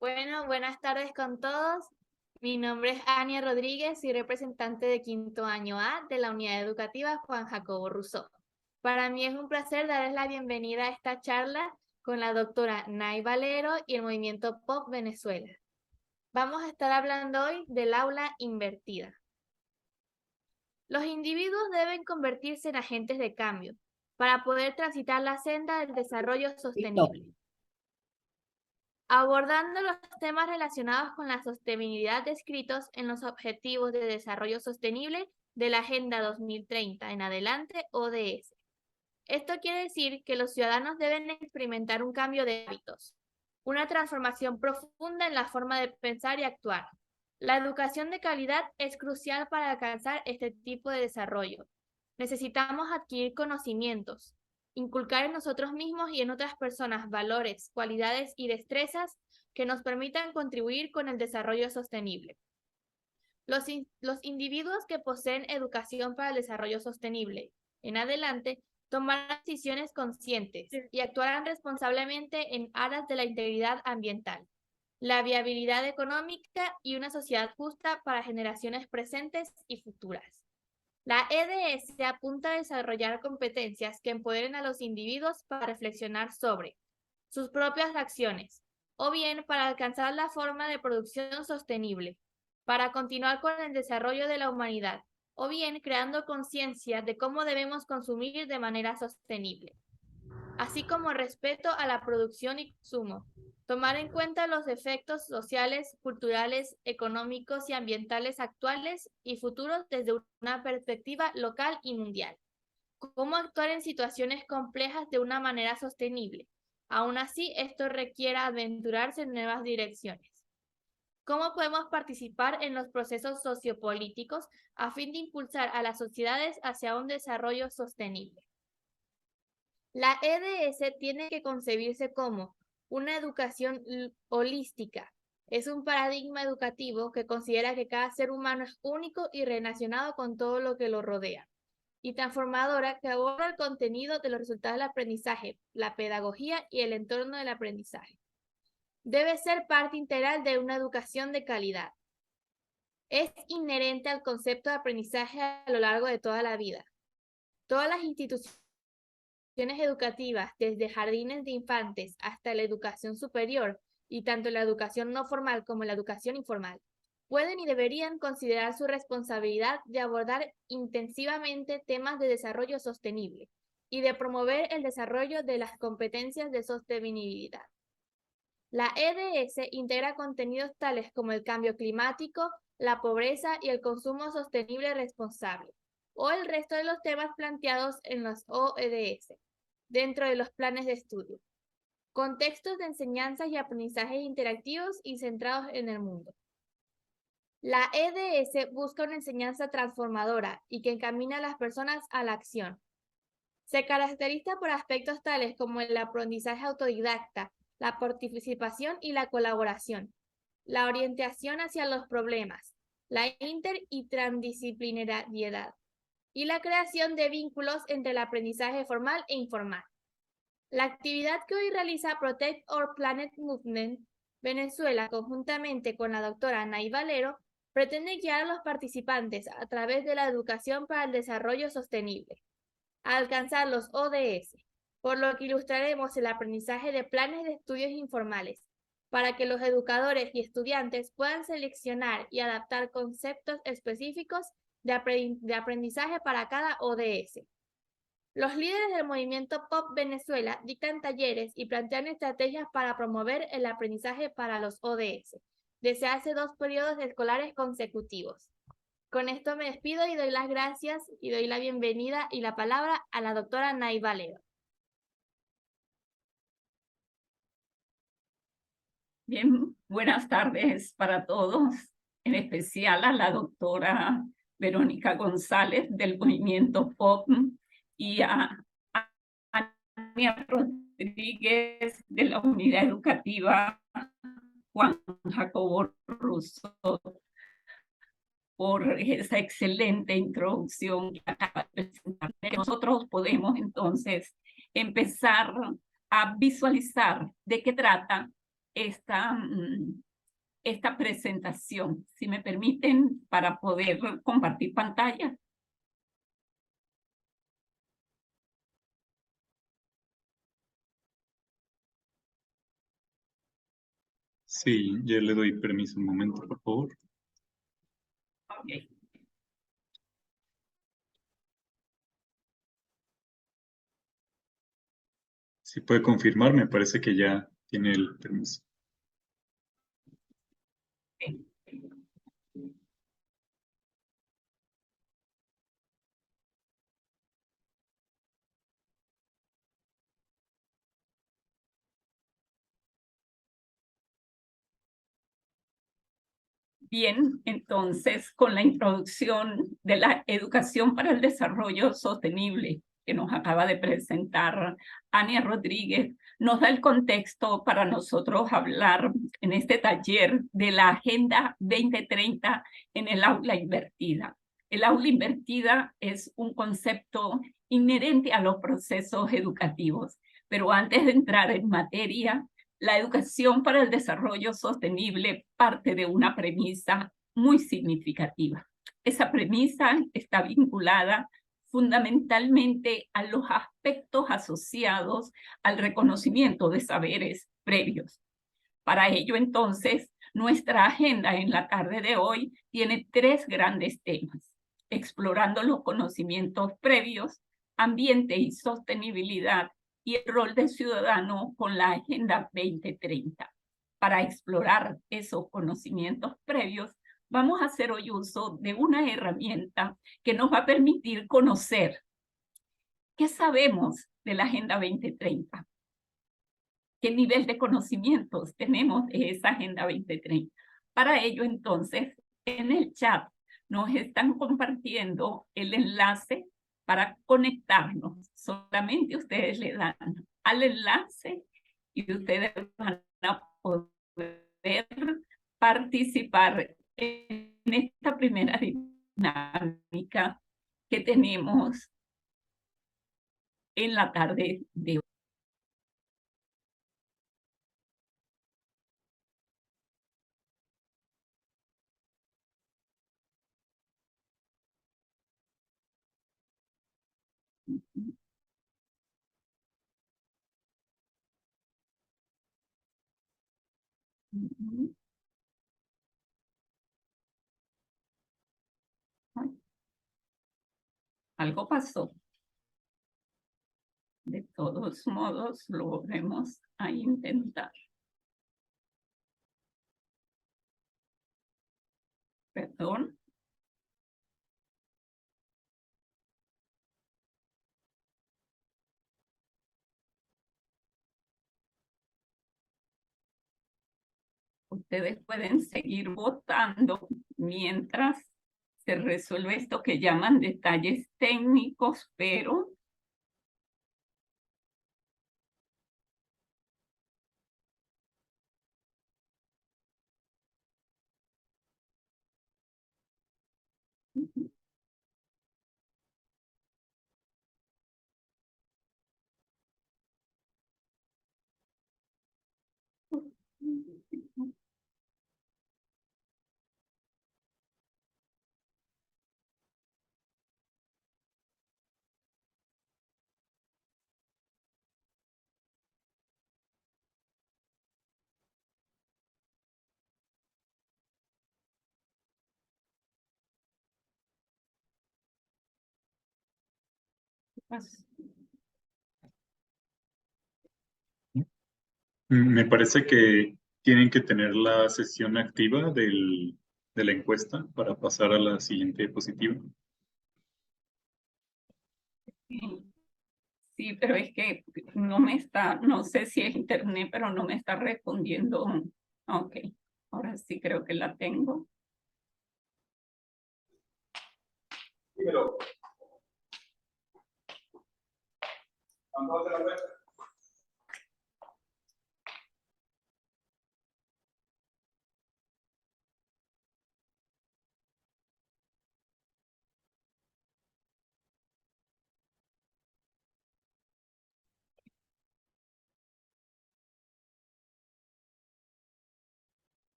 Bueno, buenas tardes con todos. Mi nombre es Ania Rodríguez y representante de quinto año A de la Unidad Educativa Juan Jacobo Rousseau. Para mí es un placer darles la bienvenida a esta charla con la doctora Nay Valero y el Movimiento Pop Venezuela. Vamos a estar hablando hoy del aula invertida. Los individuos deben convertirse en agentes de cambio para poder transitar la senda del desarrollo sostenible. Abordando los temas relacionados con la sostenibilidad descritos en los Objetivos de Desarrollo Sostenible de la Agenda 2030 en adelante ODS. Esto quiere decir que los ciudadanos deben experimentar un cambio de hábitos, una transformación profunda en la forma de pensar y actuar. La educación de calidad es crucial para alcanzar este tipo de desarrollo. Necesitamos adquirir conocimientos, inculcar en nosotros mismos y en otras personas valores, cualidades y destrezas que nos permitan contribuir con el desarrollo sostenible. Los individuos que poseen educación para el desarrollo sostenible en adelante tomarán decisiones conscientes y actuarán responsablemente en aras de la integridad ambiental, la viabilidad económica y una sociedad justa para generaciones presentes y futuras. La EDS apunta a desarrollar competencias que empoderen a los individuos para reflexionar sobre sus propias acciones, o bien para alcanzar la forma de producción sostenible, para continuar con el desarrollo de la humanidad, o bien creando conciencia de cómo debemos consumir de manera sostenible, así como respeto a la producción y consumo. Tomar en cuenta los efectos sociales, culturales, económicos y ambientales actuales y futuros desde una perspectiva local y mundial. Cómo actuar en situaciones complejas de una manera sostenible. Aún así, esto requiere aventurarse en nuevas direcciones. ¿Cómo podemos participar en los procesos sociopolíticos a fin de impulsar a las sociedades hacia un desarrollo sostenible? La EDS tiene que concebirse como una educación holística. Es un paradigma educativo que considera que cada ser humano es único y relacionado con todo lo que lo rodea, y transformadora que aborda el contenido de los resultados del aprendizaje, la pedagogía y el entorno del aprendizaje. Debe ser parte integral de una educación de calidad. Es inherente al concepto de aprendizaje a lo largo de toda la vida. Todas las instituciones educativas, desde jardines de infantes hasta la educación superior, y tanto la educación no formal como la educación informal, pueden y deberían considerar su responsabilidad de abordar intensivamente temas de desarrollo sostenible y de promover el desarrollo de las competencias de sostenibilidad. La EDS integra contenidos tales como el cambio climático, la pobreza y el consumo sostenible responsable, o el resto de los temas planteados en los ODS, dentro de los planes de estudio. Contextos de enseñanzas y aprendizajes interactivos y centrados en el mundo. La EDS busca una enseñanza transformadora y que encamina a las personas a la acción. Se caracteriza por aspectos tales como el aprendizaje autodidacta, la participación y la colaboración, la orientación hacia los problemas, la inter y transdisciplinariedad, y la creación de vínculos entre el aprendizaje formal e informal. La actividad que hoy realiza Protect Our Planet Movement Venezuela, conjuntamente con la doctora Nay Valero, pretende guiar a los participantes a través de la educación para el desarrollo sostenible, a alcanzar los ODS, por lo que ilustraremos el aprendizaje de planes de estudios informales, para que los educadores y estudiantes puedan seleccionar y adaptar conceptos específicos de aprendizaje para cada ODS. Los líderes del movimiento Pop Venezuela dictan talleres y plantean estrategias para promover el aprendizaje para los ODS, desde hace 2 periodos escolares consecutivos. Con esto me despido y doy las gracias y doy la bienvenida y la palabra a la doctora Nay Valero. Bien, buenas tardes para todos, en especial a la doctora Verónica González del Movimiento POP y a Ania Rodríguez de la Unidad Educativa Juan Jacobo Rousseau por esa excelente introducción que acaba de presentar. Nosotros podemos entonces empezar a visualizar de qué trata esta presentación. Si me permiten, para poder compartir pantalla. Sí, ya le doy permiso un momento, por favor. Okay. Si puede confirmar, me parece que ya tiene el permiso. Bien, entonces, con la introducción de la educación para el desarrollo sostenible que nos acaba de presentar Ania Rodríguez, nos da el contexto para nosotros hablar en este taller de la Agenda 2030 en el aula invertida. El aula invertida es un concepto inherente a los procesos educativos, pero antes de entrar en materia, la educación para el desarrollo sostenible parte de una premisa muy significativa. Esa premisa está vinculada fundamentalmente a los aspectos asociados al reconocimiento de saberes previos. Para ello, entonces, nuestra agenda en la tarde de hoy tiene 3 grandes temas: explorando los conocimientos previos, ambiente y sostenibilidad, y el rol del ciudadano con la Agenda 2030. Para explorar esos conocimientos previos, vamos a hacer hoy uso de una herramienta que nos va a permitir conocer qué sabemos de la Agenda 2030, qué nivel de conocimientos tenemos de esa Agenda 2030. Para ello, entonces, en el chat nos están compartiendo el enlace para conectarnos. Solamente ustedes le dan al enlace y ustedes van a poder participar en esta primera dinámica que tenemos en la tarde de hoy. Algo pasó. De todos modos, lo volvemos a intentar. Perdón. Ustedes pueden seguir votando mientras se resuelve esto que llaman detalles técnicos, pero Me parece que tienen que tener la sesión activa de la encuesta para pasar a la siguiente diapositiva. sí, pero es que no me está, no sé si es internet, pero no me está respondiendo. Ok, ahora sí creo que la tengo. Dímelo.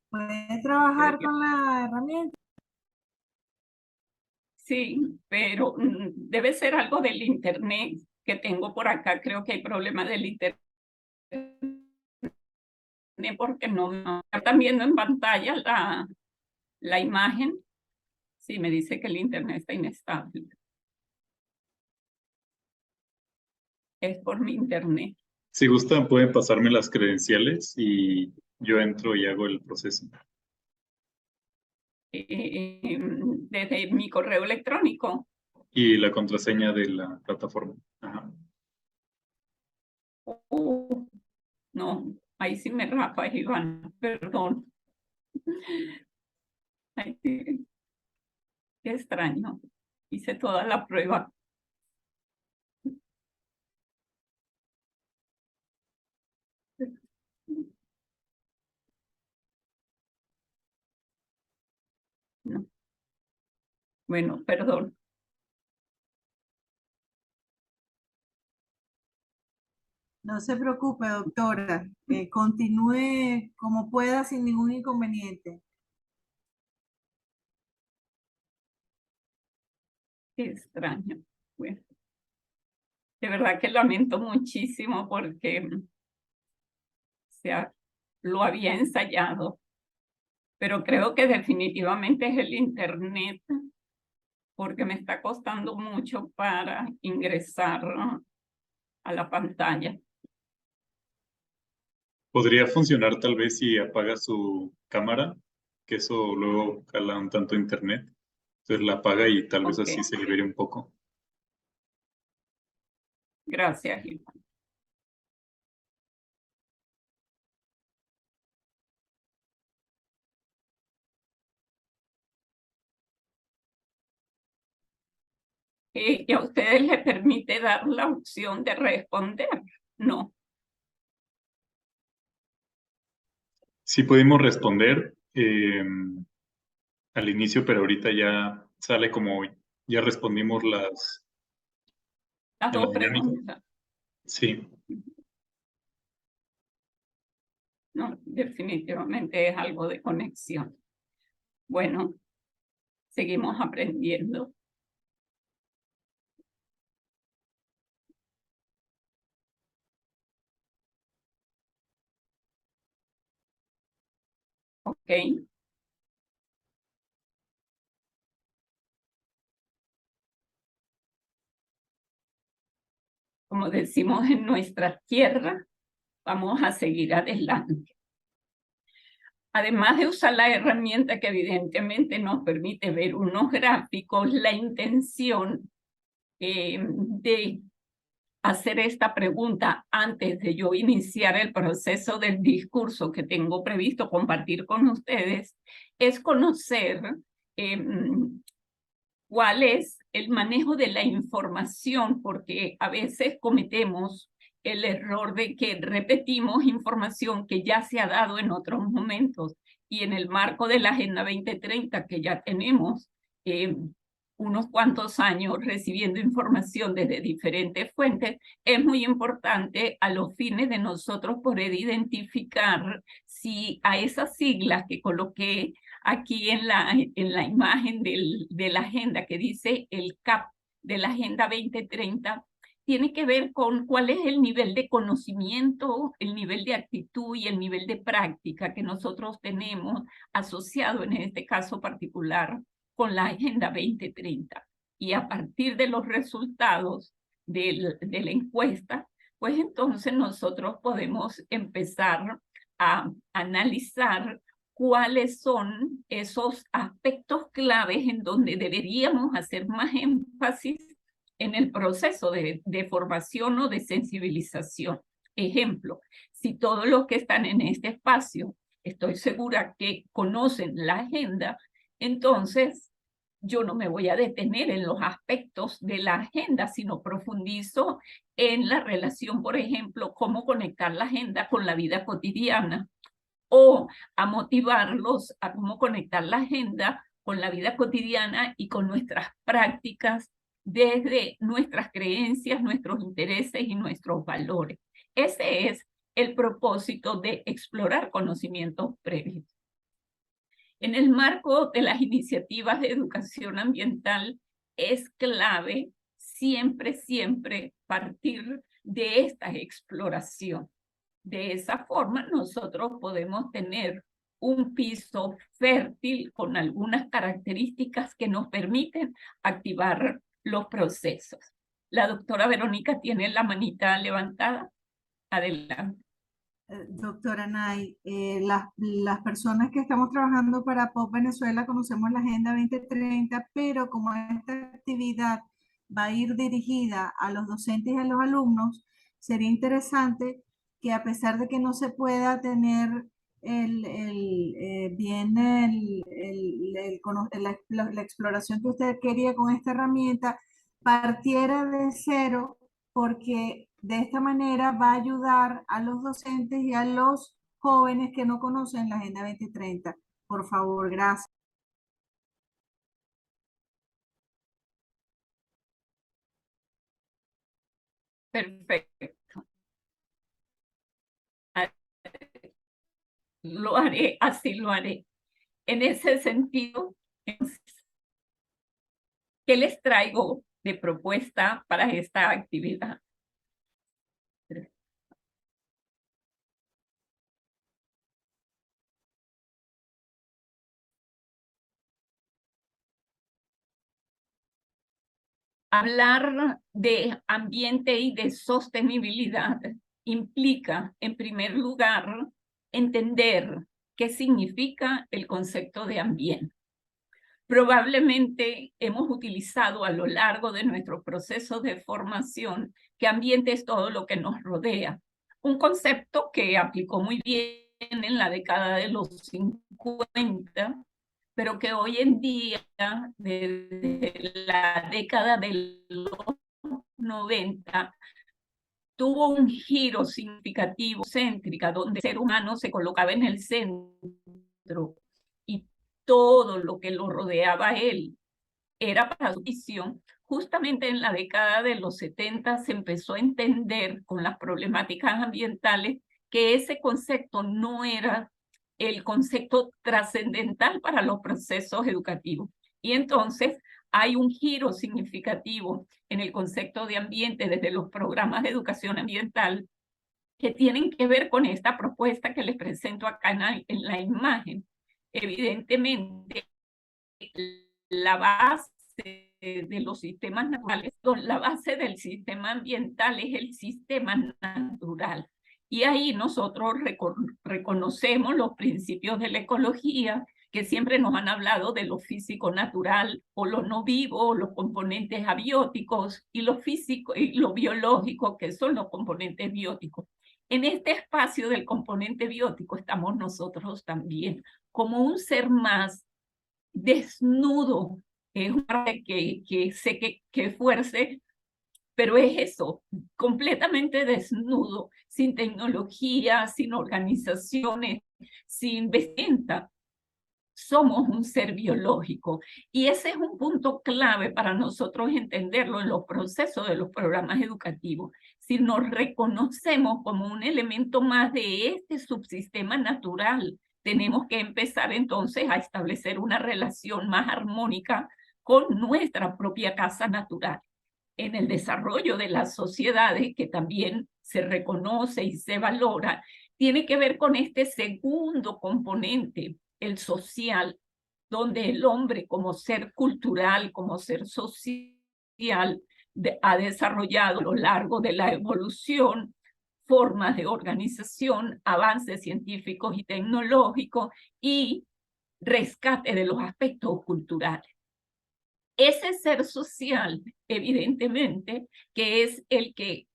Puedes trabajar con la herramienta. Sí, pero debe ser algo del internet que tengo por acá. Creo que hay problemas del internet porque no están viendo en pantalla la imagen. Sí, me dice que el internet está inestable. Es por mi internet. Si gustan, pueden pasarme las credenciales y yo entro y hago el proceso. Desde mi correo electrónico. Y la contraseña de la plataforma. Ajá. No, ahí sí me rafa, Iván, perdón. Ay, sí. Qué extraño. Hice toda la prueba. No. Bueno, perdón. No se preocupe, doctora. Continúe como pueda sin ningún inconveniente. Qué extraño. Bueno, de verdad que lamento muchísimo porque lo había ensayado, pero creo que definitivamente es el internet porque me está costando mucho para ingresar a la pantalla. Podría funcionar tal vez si apaga su cámara, que eso luego cala un tanto internet. Entonces la apaga y tal vez así se libere un poco. Gracias, Iván. ¿Y a ustedes les permite dar la opción de responder? No. Sí pudimos responder al inicio, pero ahorita ya sale como ya respondimos Las en la dos dinámica. preguntas. Sí. No, definitivamente es algo de conexión. Bueno, seguimos aprendiendo. Ok. Como decimos en nuestra tierra, vamos a seguir adelante. Además de usar la herramienta que evidentemente nos permite ver unos gráficos, la intención de hacer esta pregunta antes de yo iniciar el proceso del discurso que tengo previsto compartir con ustedes es conocer cuál es el manejo de la información, porque a veces cometemos el error de que repetimos información que ya se ha dado en otros momentos. Y en el marco de la Agenda 2030, que ya tenemos unos cuantos años recibiendo información desde diferentes fuentes, es muy importante a los fines de nosotros poder identificar si a esas siglas que coloqué aquí en la imagen de la agenda que dice el CAP de la Agenda 2030, tiene que ver con cuál es el nivel de conocimiento, el nivel de actitud y el nivel de práctica que nosotros tenemos asociado en este caso particular con la Agenda 2030. Y a partir de los resultados de la encuesta, pues entonces nosotros podemos empezar a analizar cuáles son esos aspectos claves en donde deberíamos hacer más énfasis en el proceso de formación o de sensibilización. Ejemplo, si todos los que están en este espacio, estoy segura que conocen la agenda, entonces yo no me voy a detener en los aspectos de la agenda, sino profundizo en la relación, por ejemplo, cómo conectar la agenda con la vida cotidiana, o a motivarlos a cómo conectar la agenda con la vida cotidiana y con nuestras prácticas desde nuestras creencias, nuestros intereses y nuestros valores. Ese es el propósito de explorar conocimientos previos. En el marco de las iniciativas de educación ambiental, es clave siempre partir de esta exploración. De esa forma, nosotros podemos tener un piso fértil con algunas características que nos permiten activar los procesos. La doctora Verónica tiene la manita levantada. Adelante. Doctora Nay, las personas que estamos trabajando para POP Venezuela conocemos la Agenda 2030, pero como esta actividad va a ir dirigida a los docentes y a los alumnos, sería interesante que a pesar de que no se pueda tener la exploración que usted quería con esta herramienta, partiera de cero, porque de esta manera va a ayudar a los docentes y a los jóvenes que no conocen la Agenda 2030. Por favor, gracias. Perfecto. Lo haré, así lo haré. En ese sentido, ¿qué les traigo de propuesta para esta actividad? Hablar de ambiente y de sostenibilidad implica, en primer lugar, entender qué significa el concepto de ambiente. Probablemente hemos utilizado a lo largo de nuestro proceso de formación que ambiente es todo lo que nos rodea. Un concepto que aplicó muy bien en la década de los 50, pero que hoy en día, desde la década de los 90, tuvo un giro significativo, céntrica, donde el ser humano se colocaba en el centro y todo lo que lo rodeaba a él era para su visión. Justamente en la década de los 70 se empezó a entender con las problemáticas ambientales que ese concepto no era el concepto trascendental para los procesos educativos. Y entonces hay un giro significativo en el concepto de ambiente desde los programas de educación ambiental que tienen que ver con esta propuesta que les presento acá en la imagen. Evidentemente, la base de los sistemas naturales, la base del sistema ambiental es el sistema natural. Y ahí nosotros reconocemos los principios de la ecología, que siempre nos han hablado de lo físico natural o lo no vivo, los componentes abióticos, y lo físico y lo biológico, que son los componentes bióticos. En este espacio del componente biótico estamos nosotros también, como un ser más desnudo. Es un parte que sé que fuerce, pero es eso, completamente desnudo, sin tecnología, sin organizaciones, sin vestimenta. Somos un ser biológico y ese es un punto clave para nosotros entenderlo en los procesos de los programas educativos. Si nos reconocemos como un elemento más de este subsistema natural, tenemos que empezar entonces a establecer una relación más armónica con nuestra propia casa natural. En el desarrollo de las sociedades, que también se reconoce y se valora, tiene que ver con este segundo componente, el social, donde el hombre como ser cultural, como ser social, ha desarrollado a lo largo de la evolución formas de organización, avances científicos y tecnológicos y rescate de los aspectos culturales. Ese ser social, evidentemente, que es el que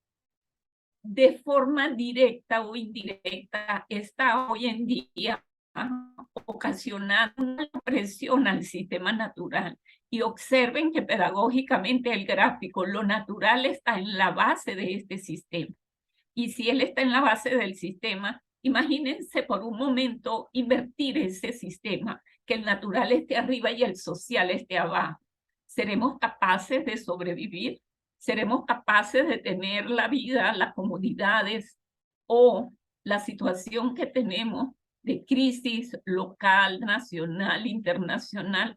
de forma directa o indirecta está hoy en día ocasionando una presión al sistema natural. Y observen que pedagógicamente el gráfico, lo natural está en la base de este sistema. Y si él está en la base del sistema, imagínense por un momento invertir ese sistema, que el natural esté arriba y el social esté abajo. ¿Seremos capaces de sobrevivir? ¿Seremos capaces de tener la vida, las comodidades o la situación que tenemos de crisis local, nacional, internacional.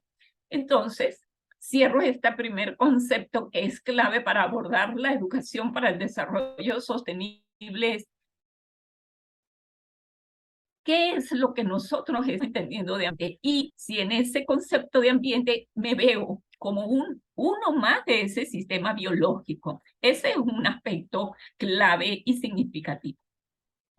Entonces, cierro este primer concepto que es clave para abordar la educación para el desarrollo sostenible. ¿Qué es lo que nosotros estamos entendiendo de ambiente? Y si en ese concepto de ambiente me veo como uno más de ese sistema biológico. Ese es un aspecto clave y significativo.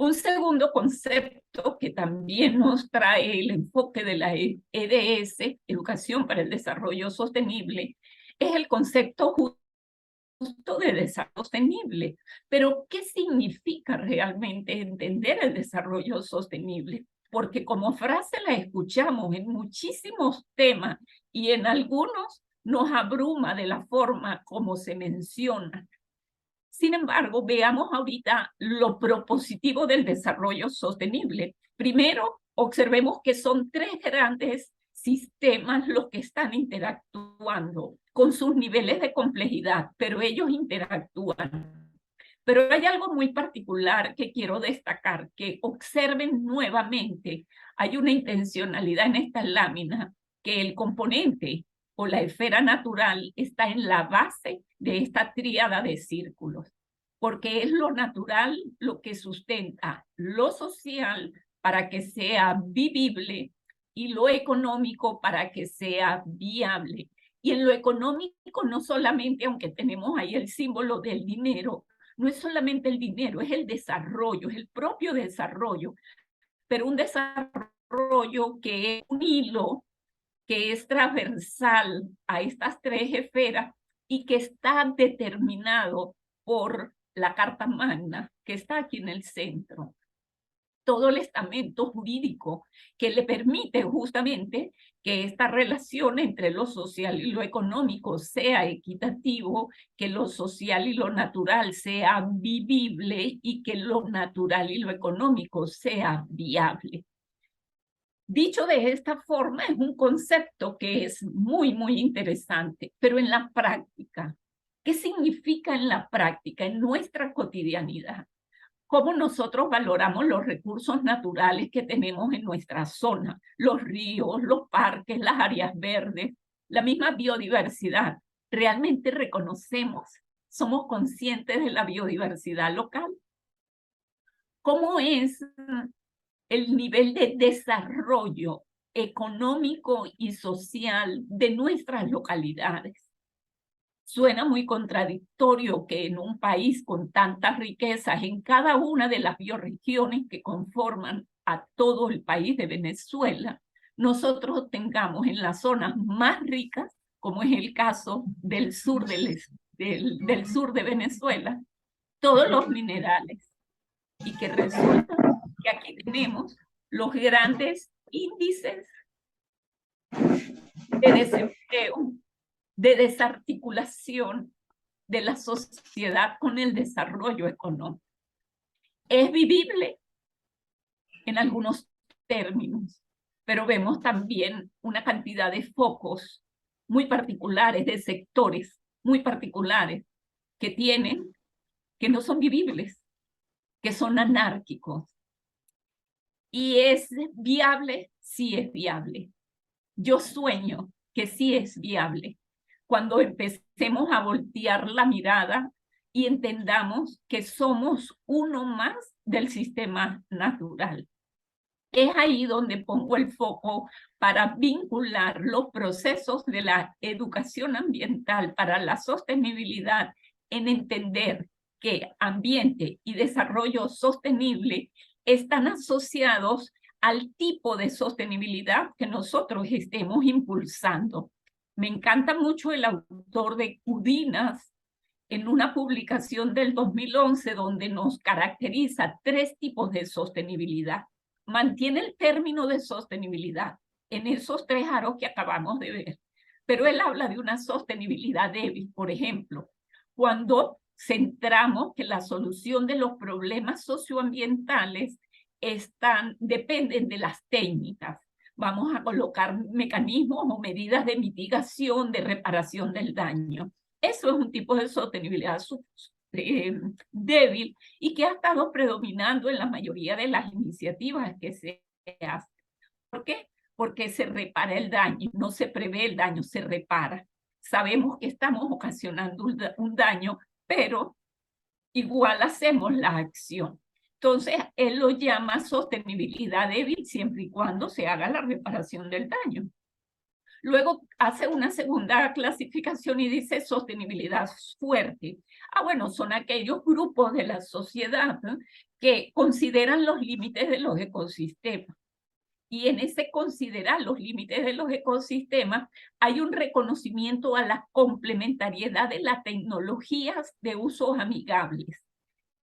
Un segundo concepto que también nos trae el enfoque de la EDS, Educación para el Desarrollo Sostenible, es el concepto justo de desarrollo sostenible. Pero, ¿qué significa realmente entender el desarrollo sostenible? Porque como frase la escuchamos en muchísimos temas y en algunos nos abruma de la forma como se menciona. Sin embargo, veamos ahorita lo propositivo del desarrollo sostenible. Primero, observemos que son tres grandes sistemas los que están interactuando con sus niveles de complejidad, pero ellos interactúan. Pero hay algo muy particular que quiero destacar, que observen nuevamente. Hay una intencionalidad en esta lámina, que el componente o la esfera natural está en la base de esta tríada de círculos, porque es lo natural lo que sustenta lo social para que sea vivible y lo económico para que sea viable. Y en lo económico no solamente, aunque tenemos ahí el símbolo del dinero, no es solamente el dinero, es el desarrollo, es el propio desarrollo, pero un desarrollo que es un hilo, que es transversal a estas tres esferas y que está determinado por la Carta Magna, que está aquí en el centro. Todo el estamento jurídico que le permite justamente que esta relación entre lo social y lo económico sea equitativo, que lo social y lo natural sea vivible y que lo natural y lo económico sea viable. Dicho de esta forma, es un concepto que es muy, muy interesante, pero en la práctica, ¿qué significa en la práctica, en nuestra cotidianidad? ¿Cómo nosotros valoramos los recursos naturales que tenemos en nuestra zona? Los ríos, los parques, las áreas verdes, la misma biodiversidad. ¿Realmente reconocemos, somos conscientes de la biodiversidad local? ¿Cómo es el nivel de desarrollo económico y social de nuestras localidades? Suena muy contradictorio que en un país con tantas riquezas en cada una de las bioregiones que conforman a todo el país de Venezuela, nosotros tengamos en las zonas más ricas, como es el caso del sur, del sur de Venezuela, todos los minerales. Y que resulta que aquí tenemos los grandes índices de desempleo, de desarticulación de la sociedad con el desarrollo económico. Es vivible en algunos términos, pero vemos también una cantidad de focos muy particulares, de sectores muy particulares que tienen, que no son vivibles, que son anárquicos. ¿Y es viable? Sí es viable. Yo sueño que sí es viable cuando empecemos a voltear la mirada y entendamos que somos uno más del sistema natural. Es ahí donde pongo el foco para vincular los procesos de la educación ambiental para la sostenibilidad en entender que ambiente y desarrollo sostenible están asociados al tipo de sostenibilidad que nosotros estemos impulsando. Me encanta mucho el autor de Cúdinas en una publicación del 2011 donde nos caracteriza tres tipos de sostenibilidad. Mantiene el término de sostenibilidad en esos tres aros que acabamos de ver, pero él habla de una sostenibilidad débil. Por ejemplo, cuando centramos que la solución de los problemas socioambientales dependen de las técnicas. Vamos a colocar mecanismos o medidas de mitigación, de reparación del daño. Eso es un tipo de sostenibilidad débil y que ha estado predominando en la mayoría de las iniciativas que se hace. ¿Por qué? Porque se repara el daño, no se prevé el daño, se repara. Sabemos que estamos ocasionando un daño, pero igual hacemos la acción. Entonces, él lo llama sostenibilidad débil siempre y cuando se haga la reparación del daño. Luego hace una segunda clasificación y dice sostenibilidad fuerte. Bueno, son aquellos grupos de la sociedad, ¿no?, que consideran los límites de los ecosistemas. Y en ese considerar los límites de los ecosistemas hay un reconocimiento a la complementariedad de las tecnologías de usos amigables.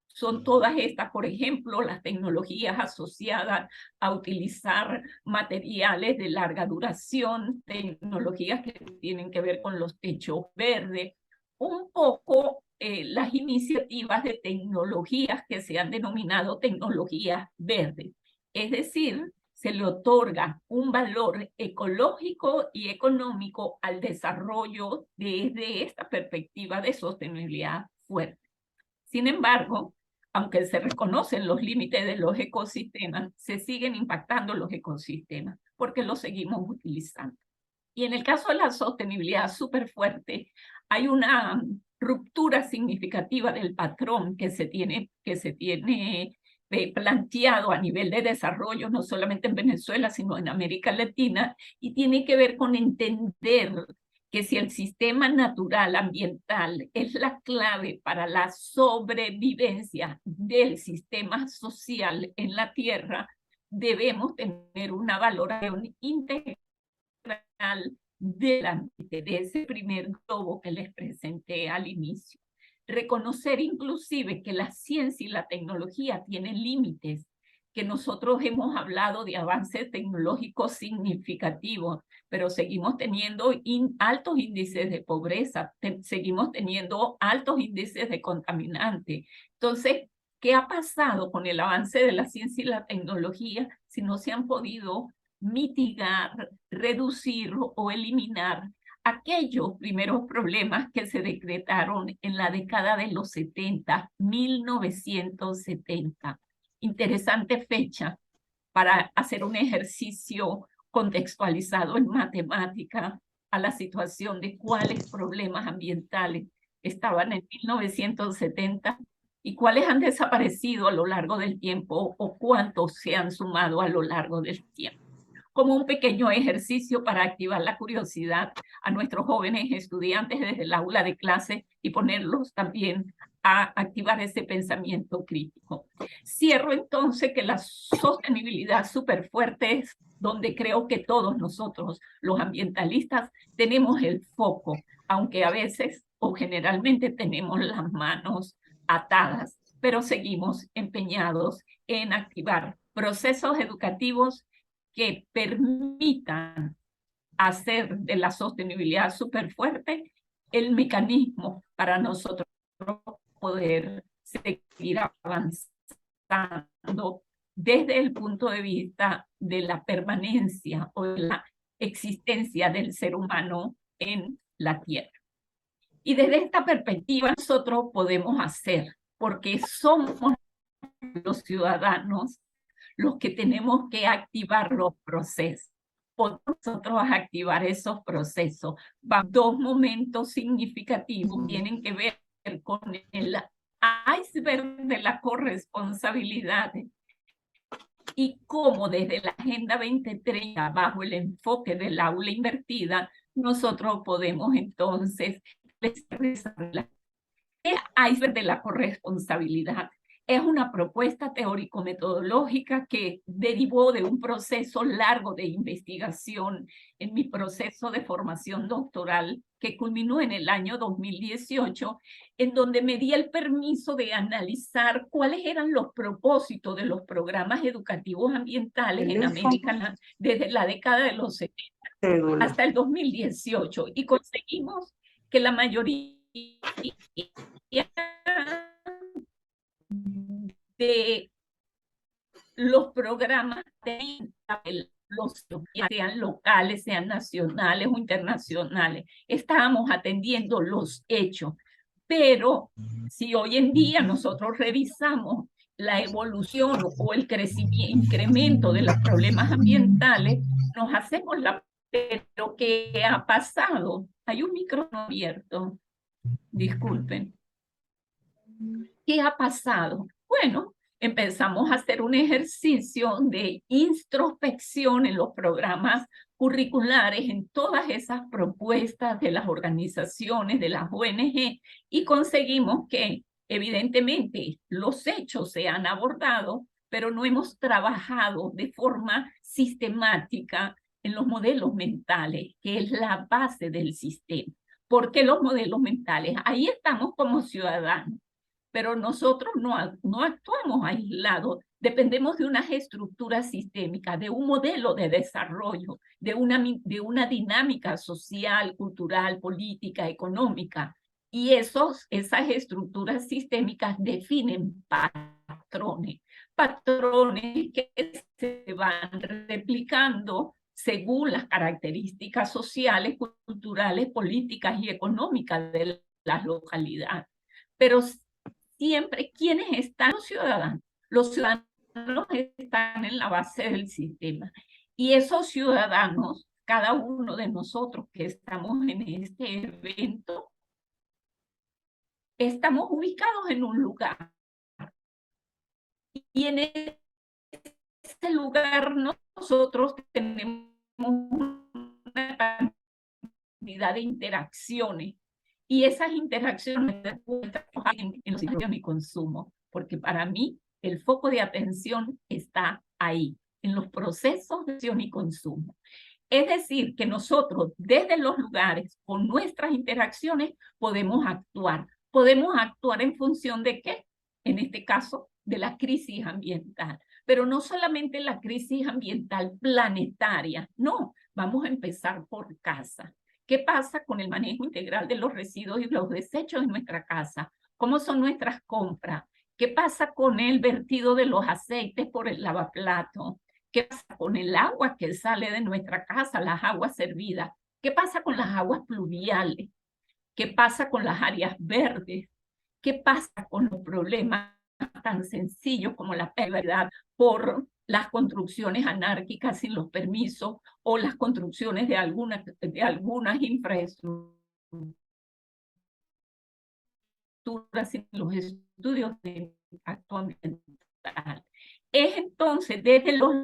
Son todas estas, por ejemplo, las tecnologías asociadas a utilizar materiales de larga duración, tecnologías que tienen que ver con los techos verdes, un poco las iniciativas de tecnologías que se han denominado tecnologías verdes. Es decir, se le otorga un valor ecológico y económico al desarrollo desde esta perspectiva de sostenibilidad fuerte. Sin embargo, aunque se reconocen los límites de los ecosistemas, se siguen impactando los ecosistemas porque los seguimos utilizando. Y en el caso de la sostenibilidad súper fuerte, hay una ruptura significativa del patrón que se tiene planteado a nivel de desarrollo, no solamente en Venezuela, sino en América Latina, y tiene que ver con entender que si el sistema natural ambiental es la clave para la sobrevivencia del sistema social en la Tierra, debemos tener una valoración integral de ese primer globo que les presenté al inicio. Reconocer inclusive que la ciencia y la tecnología tienen límites, que nosotros hemos hablado de avances tecnológicos significativos, pero seguimos teniendo altos índices de pobreza, seguimos teniendo altos índices de contaminantes. Entonces, ¿qué ha pasado con el avance de la ciencia y la tecnología si no se han podido mitigar, reducir o eliminar aquellos primeros problemas que se decretaron en la década de los 70, 1970? Interesante fecha para hacer un ejercicio contextualizado en matemática a la situación de cuáles problemas ambientales estaban en 1970 y cuáles han desaparecido a lo largo del tiempo o cuántos se han sumado a lo largo del tiempo. Como un pequeño ejercicio para activar la curiosidad a nuestros jóvenes estudiantes desde el aula de clase y ponerlos también a activar ese pensamiento crítico. Cierro entonces que la sostenibilidad súper fuerte es donde creo que todos nosotros, los ambientalistas, tenemos el foco, aunque a veces o generalmente tenemos las manos atadas, pero seguimos empeñados en activar procesos educativos que permitan hacer de la sostenibilidad súper fuerte el mecanismo para nosotros poder seguir avanzando desde el punto de vista de la permanencia o de la existencia del ser humano en la Tierra. Y desde esta perspectiva nosotros podemos hacer, porque somos los ciudadanos los que tenemos que activar los procesos. Por nosotros activar esos procesos. Dos momentos significativos tienen que ver con el iceberg de la corresponsabilidad y cómo desde la Agenda 2030, bajo el enfoque del aula invertida, nosotros podemos entonces desarrollar el iceberg de la corresponsabilidad. Es una propuesta teórico-metodológica que derivó de un proceso largo de investigación en mi proceso de formación doctoral que culminó en el año 2018, en donde me di el permiso de analizar cuáles eran los propósitos de los programas educativos ambientales en América Latina desde la década de los 70 hasta el 2018 y conseguimos que la mayoría de los programas sean locales, sean nacionales o internacionales. Estábamos atendiendo los hechos, pero si hoy en día nosotros revisamos la evolución o el incremento de los problemas ambientales, nos hacemos la... Pero ¿qué ha pasado? Hay un micrófono abierto. Disculpen. ¿Qué ha pasado? Bueno, empezamos a hacer un ejercicio de introspección en los programas curriculares, en todas esas propuestas de las organizaciones, de las ONG, y conseguimos que, evidentemente, los hechos se han abordado, pero no hemos trabajado de forma sistemática en los modelos mentales, que es la base del sistema. ¿Por qué los modelos mentales? Ahí estamos como ciudadanos, pero nosotros no actuamos aislados, dependemos de unas estructuras sistémicas, de un modelo de desarrollo, de una dinámica social, cultural, política, económica. Y esas estructuras sistémicas definen patrones que se van replicando según las características sociales, culturales, políticas y económicas de las localidades. Pero siempre, ¿quiénes están? Los ciudadanos. Los ciudadanos están en la base del sistema. Y esos ciudadanos, cada uno de nosotros que estamos en este evento, estamos ubicados en un lugar. Y en ese lugar nosotros tenemos una cantidad de interacciones. Y esas interacciones en los sitios y consumo, porque para mí el foco de atención está ahí, en los procesos de acción y consumo. Es decir, que nosotros desde los lugares, con nuestras interacciones, podemos actuar. ¿Podemos actuar en función de qué? En este caso, de la crisis ambiental. Pero no solamente la crisis ambiental planetaria, no, vamos a empezar por casa. ¿Qué pasa con el manejo integral de los residuos y los desechos en nuestra casa? ¿Cómo son nuestras compras? ¿Qué pasa con el vertido de los aceites por el lavaplato? ¿Qué pasa con el agua que sale de nuestra casa, las aguas servidas? ¿Qué pasa con las aguas pluviales? ¿Qué pasa con las áreas verdes? ¿Qué pasa con los problemas tan sencillos como la pérdida por las construcciones anárquicas sin los permisos o las construcciones de algunas infraestructuras sin los estudios de impacto ambiental? Es entonces desde los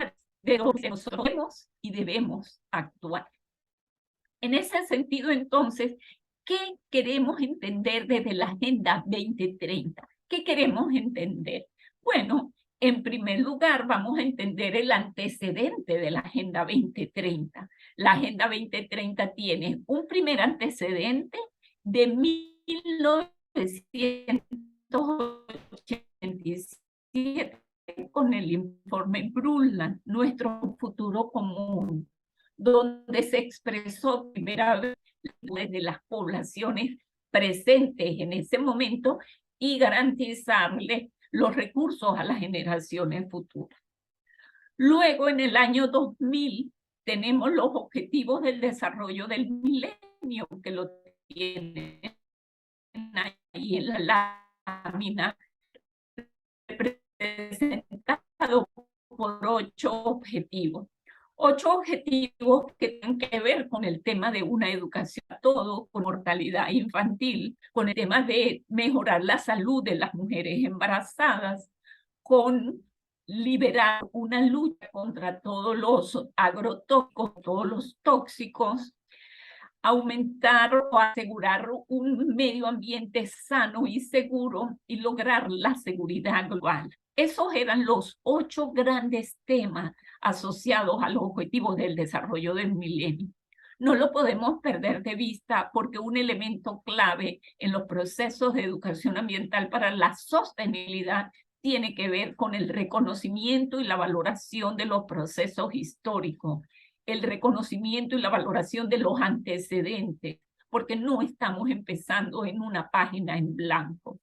que nosotros podemos y debemos actuar. En ese sentido, entonces, ¿qué queremos entender desde la Agenda 2030? ¿Qué queremos entender? Bueno, en primer lugar, vamos a entender el antecedente de la Agenda 2030. La Agenda 2030 tiene un primer antecedente de 1987 con el informe Brundtland, Nuestro futuro común, donde se expresó primera vez desde las poblaciones presentes en ese momento y garantizarle los recursos a las generaciones futuras. Luego, en el año 2000, tenemos los Objetivos del Desarrollo del Milenio, que lo tienen ahí en la lámina, representado por 8 objetivos. 8 objetivos que tienen que ver con el tema de una educación a todos, con mortalidad infantil, con el tema de mejorar la salud de las mujeres embarazadas, con liberar una lucha contra todos los agrotóxicos, todos los tóxicos, aumentar o asegurar un medio ambiente sano y seguro y lograr la seguridad global. Esos eran los 8 grandes temas asociados a los objetivos del desarrollo del milenio. No lo podemos perder de vista porque un elemento clave en los procesos de educación ambiental para la sostenibilidad tiene que ver con el reconocimiento y la valoración de los procesos históricos, el reconocimiento y la valoración de los antecedentes, porque no estamos empezando en una página en blanco.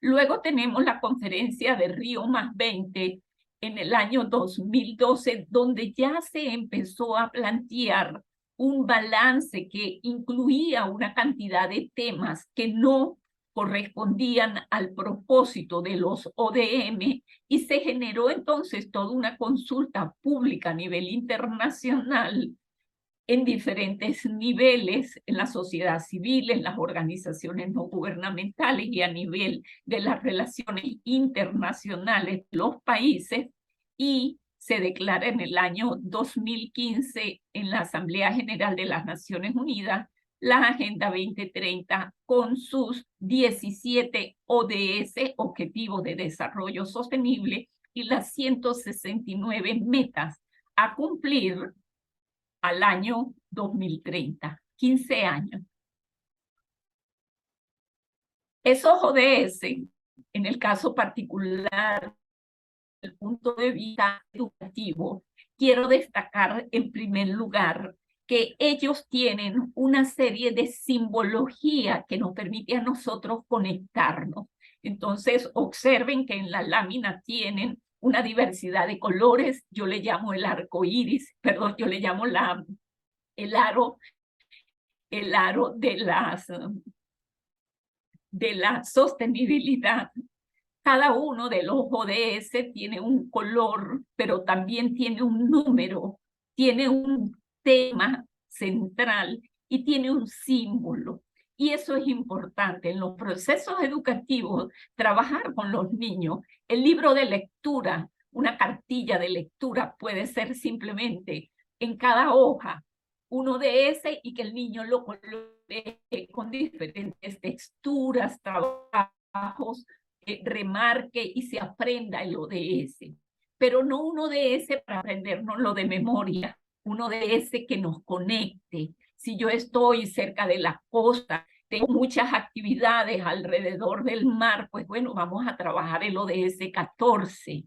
Luego tenemos la conferencia de Río +20 en el año 2012, donde ya se empezó a plantear un balance que incluía una cantidad de temas que no correspondían al propósito de los ODM y se generó entonces toda una consulta pública a nivel internacional en diferentes niveles, en la sociedad civil, en las organizaciones no gubernamentales y a nivel de las relaciones internacionales de los países, y se declara en el año 2015 en la Asamblea General de las Naciones Unidas la Agenda 2030 con sus 17 ODS, Objetivos de Desarrollo Sostenible, y las 169 metas a cumplir al año 2030, 15 años. Esos ODS, en el caso particular, desde el punto de vista educativo, quiero destacar en primer lugar que ellos tienen una serie de simbología que nos permite a nosotros conectarnos. Entonces, observen que en la lámina tienen una diversidad de colores, yo le llamo el arco iris, perdón, yo le llamo el aro de la sostenibilidad. Cada uno de los ODS tiene un color, pero también tiene un número, tiene un tema central y tiene un símbolo. Y eso es importante en los procesos educativos, trabajar con los niños. El libro de lectura, una cartilla de lectura puede ser simplemente en cada hoja uno de ese y que el niño lo colore con diferentes texturas, trabajos, remarque y se aprenda el ODS. Pero no un ODS para aprendernos lo de memoria, un ODS que nos conecte. Si yo estoy cerca de la costa, tengo muchas actividades alrededor del mar, pues bueno, vamos a trabajar el ODS 14.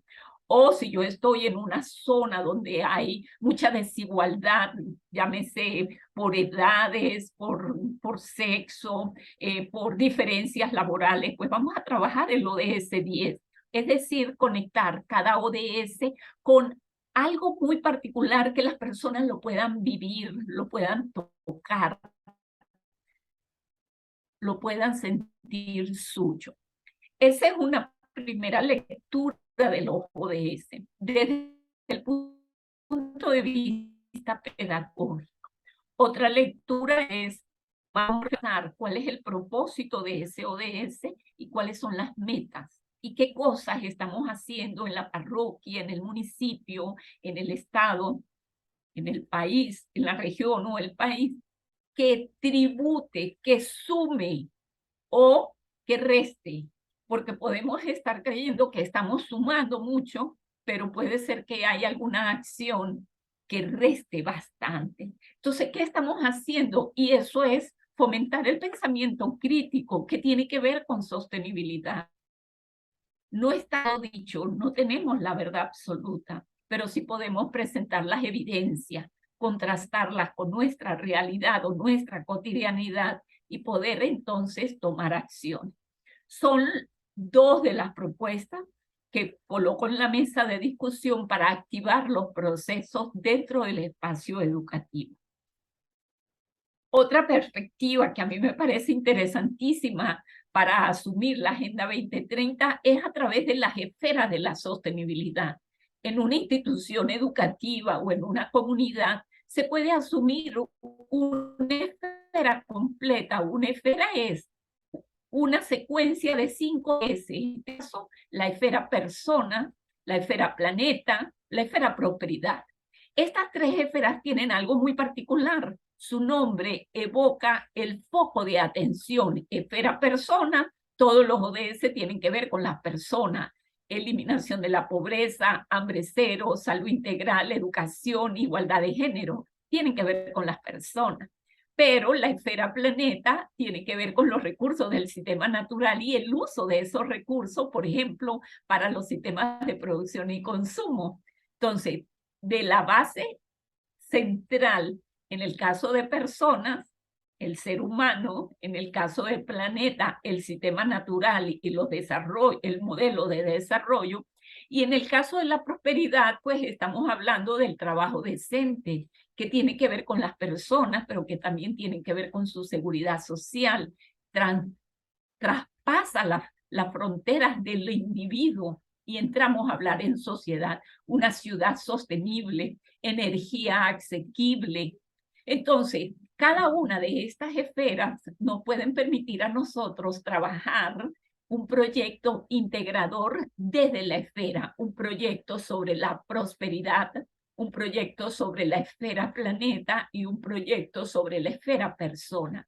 O si yo estoy en una zona donde hay mucha desigualdad, llámese por edades, por sexo, por diferencias laborales, pues vamos a trabajar el ODS 10. Es decir, conectar cada ODS con algo muy particular que las personas lo puedan vivir, lo puedan tocar, lo puedan sentir suyo. Esa es una primera lectura de los ODS desde el punto de vista pedagógico. Otra lectura es, vamos a ver cuál es el propósito de ese ODS y cuáles son las metas y qué cosas estamos haciendo en la parroquia, en el municipio, en el estado, en el país, en la región o el país, que tribute, que sume o que reste, porque podemos estar creyendo que estamos sumando mucho, pero puede ser que haya alguna acción que reste bastante. Entonces, ¿qué estamos haciendo? Y eso es fomentar el pensamiento crítico que tiene que ver con sostenibilidad. No está dicho, no tenemos la verdad absoluta, pero sí podemos presentar las evidencias, contrastarlas con nuestra realidad o nuestra cotidianidad y poder entonces tomar acción. Son dos de las propuestas que coloco en la mesa de discusión para activar los procesos dentro del espacio educativo. Otra perspectiva que a mí me parece interesantísima para asumir la Agenda 2030 es a través de las esferas de la sostenibilidad. En una institución educativa o en una comunidad se puede asumir una esfera completa. Una esfera es una secuencia de 5 S, la esfera persona, la esfera planeta, la esfera prosperidad. Estas 3 esferas tienen algo muy particular. Su nombre evoca el foco de atención. Esfera persona, todos los ODS tienen que ver con las personas. Eliminación de la pobreza, hambre cero, salud integral, educación, igualdad de género, tienen que ver con las personas. Pero la esfera planeta tiene que ver con los recursos del sistema natural y el uso de esos recursos, por ejemplo, para los sistemas de producción y consumo. Entonces, de la base central, en el caso de personas, el ser humano, en el caso del planeta, el sistema natural y los desarrollos, el modelo de desarrollo, y en el caso de la prosperidad, pues estamos hablando del trabajo decente, que tiene que ver con las personas, pero que también tiene que ver con su seguridad social, pasa las fronteras del individuo y entramos a hablar en sociedad, una ciudad sostenible, energía asequible. Entonces, cada una de estas esferas nos pueden permitir a nosotros trabajar un proyecto integrador desde la esfera, un proyecto sobre la prosperidad, un proyecto sobre la esfera planeta y un proyecto sobre la esfera persona.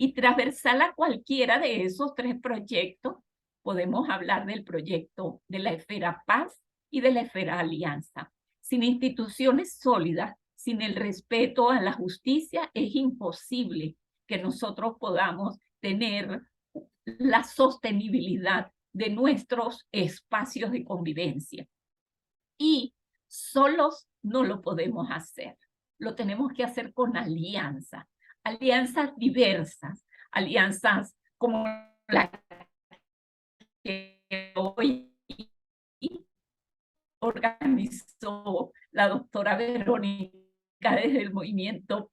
Y transversal a cualquiera de esos tres proyectos, podemos hablar del proyecto de la esfera paz y de la esfera alianza. Sin instituciones sólidas, sin el respeto a la justicia, es imposible que nosotros podamos tener la sostenibilidad de nuestros espacios de convivencia. Y solos no lo podemos hacer. Lo tenemos que hacer con alianzas, alianzas diversas, alianzas como la que hoy organizó la doctora Verónica desde el movimiento.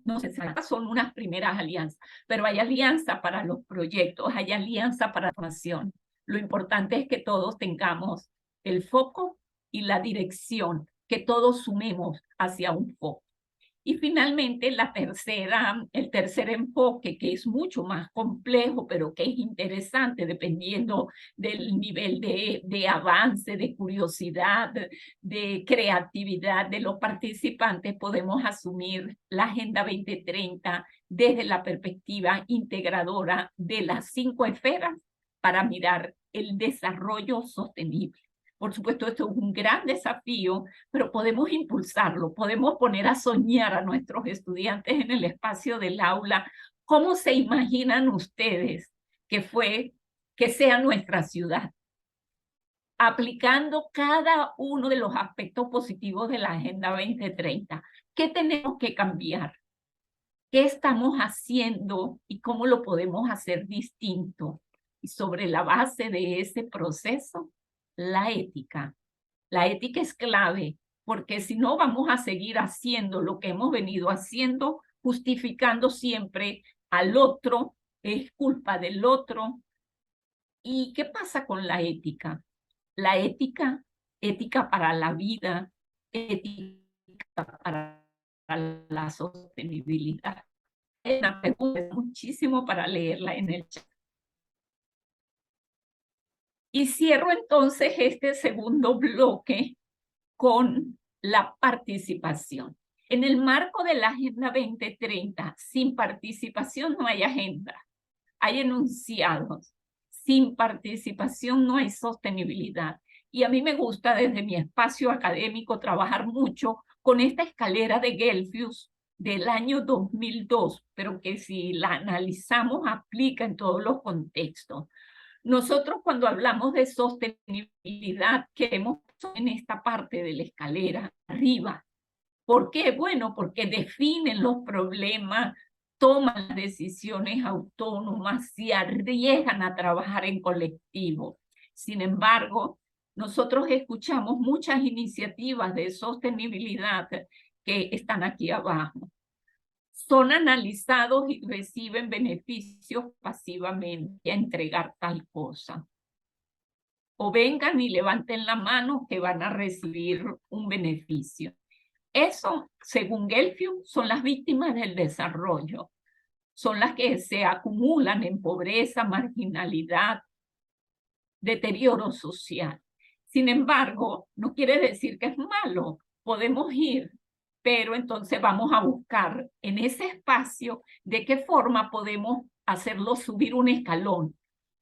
No sé, son unas primeras alianzas, pero hay alianza para los proyectos, hay alianza para la formación. Lo importante es que todos tengamos el foco y la dirección, que todos sumemos hacia un foco. Y finalmente, el tercer enfoque, que es mucho más complejo, pero que es interesante dependiendo del nivel de avance, de curiosidad, de creatividad de los participantes, podemos asumir la Agenda 2030 desde la perspectiva integradora de las 5 esferas para mirar el desarrollo sostenible. Por supuesto, esto es un gran desafío, pero podemos impulsarlo, podemos poner a soñar a nuestros estudiantes en el espacio del aula. ¿Cómo se imaginan ustedes que sea nuestra ciudad? Aplicando cada uno de los aspectos positivos de la Agenda 2030. ¿Qué tenemos que cambiar? ¿Qué estamos haciendo y cómo lo podemos hacer distinto? Y sobre la base de ese proceso, la ética. La ética es clave, porque si no vamos a seguir haciendo lo que hemos venido haciendo, justificando siempre al otro, es culpa del otro. ¿Y qué pasa con la ética? La ética para la vida, ética para la sostenibilidad. Hay una pregunta muchísimo para leerla en el chat. Y cierro entonces este segundo bloque con la participación. En el marco de la Agenda 2030, sin participación no hay agenda, hay enunciados. Sin participación no hay sostenibilidad. Y a mí me gusta desde mi espacio académico trabajar mucho con esta escalera de Gelfius del año 2002, pero que si la analizamos aplica en todos los contextos. Nosotros cuando hablamos de sostenibilidad queremos en esta parte de la escalera, arriba. ¿Por qué? Bueno, porque definen los problemas, toman decisiones autónomas, se arriesgan a trabajar en colectivo. Sin embargo, nosotros escuchamos muchas iniciativas de sostenibilidad que están aquí abajo. Son analizados y reciben beneficios pasivamente a entregar tal cosa. O vengan y levanten la mano que van a recibir un beneficio. Eso, según Gelfius, son las víctimas del desarrollo. Son las que se acumulan en pobreza, marginalidad, deterioro social. Sin embargo, no quiere decir que es malo. Podemos ir, pero entonces vamos a buscar en ese espacio de qué forma podemos hacerlo subir un escalón,